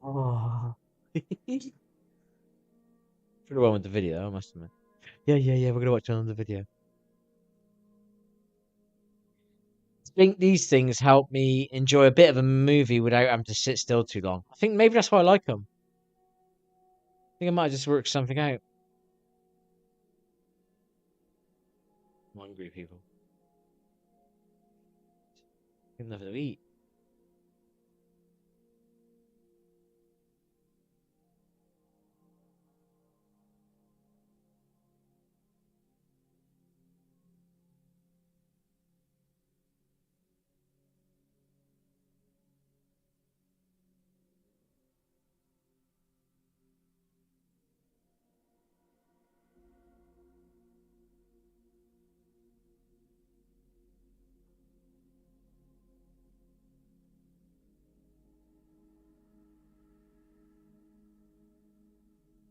Oh. Should have went with the video, I must admit. Yeah, yeah, yeah, we're gonna watch it on the video. I think these things help me enjoy a bit of a movie without having to sit still too long. I think maybe that's why I like them. I think I might just work something out. I'm hungry, people. Get nothing to eat.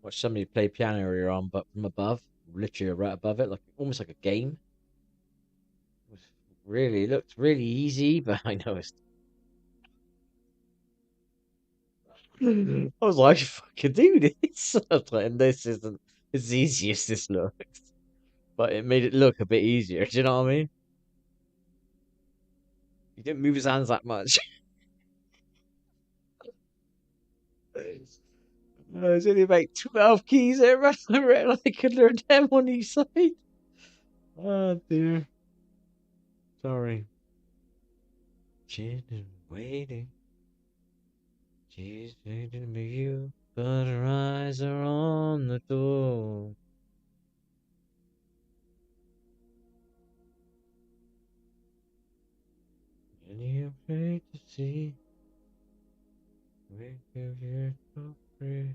Watch somebody play piano earlier on, but from above, literally right above it, like almost like a game. It was really it looked really easy, but I know it's. I was like, I fucking do this. I was like, and this isn't as easy as this looks, but it made it look a bit easier. Do you know what I mean? He didn't move his hands that much. There's only about 12 keys there, right? I could learn them on each side. Oh dear. Sorry. She's been waiting. She's waiting for you, but her eyes are on the door. And you're afraid to see. Wake up, you're so free.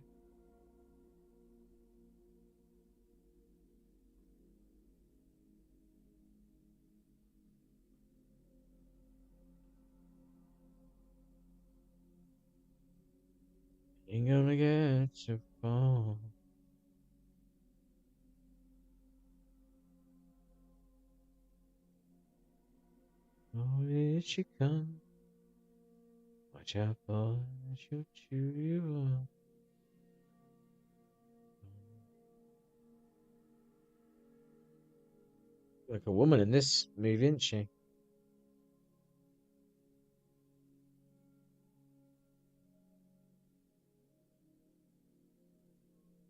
Ain't gonna get so far. Oh, here she comes. Watch out, boy, she'll chew you up. Like a woman in this movie, isn't she?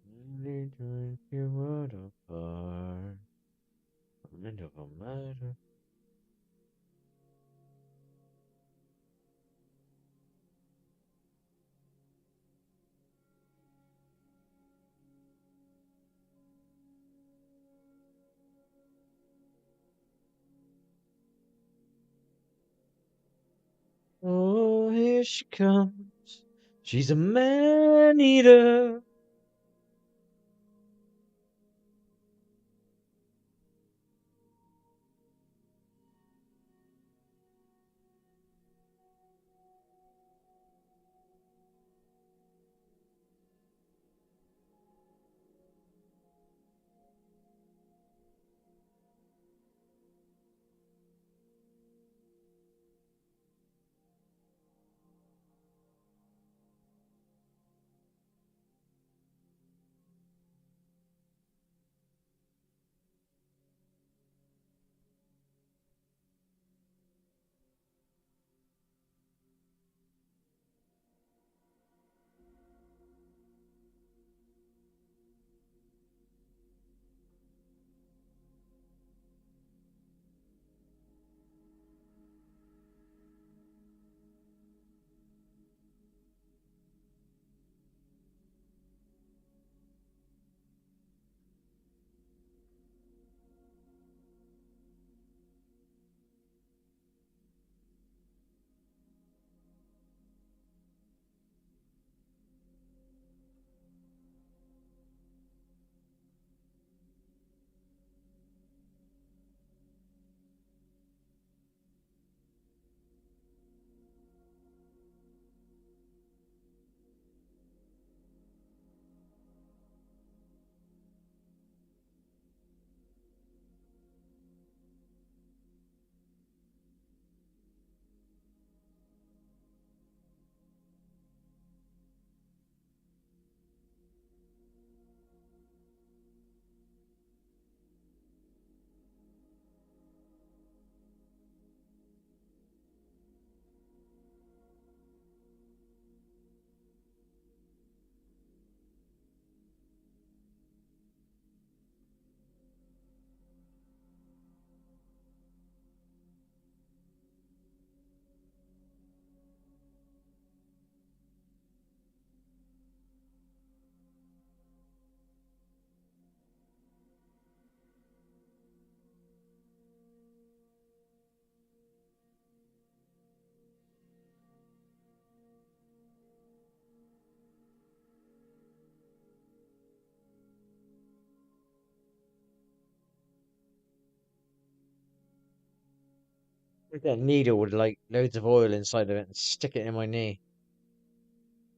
Only to you what apart. End of a matter. Oh, here she comes. She's a man eater. Get a needle with like loads of oil inside of it and stick it in my knee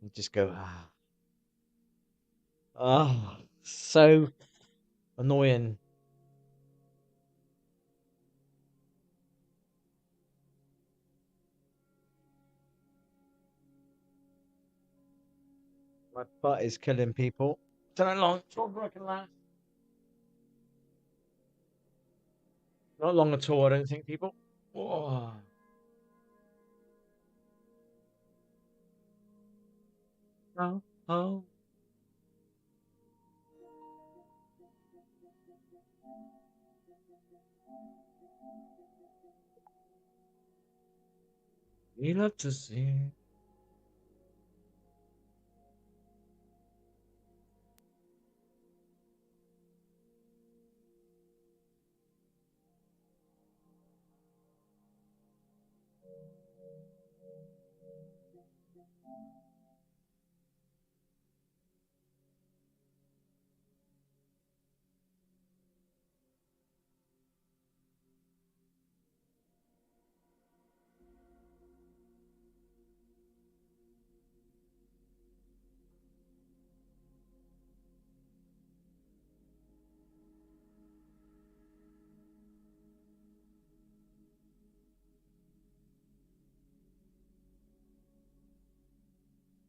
and just go, so annoying. My butt is killing people. Don't know long, I can last. Not long at all, I don't think, people. Oh, oh, oh. We love to see.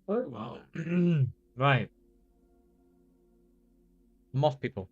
Oh, wow. Right. I'm off, people.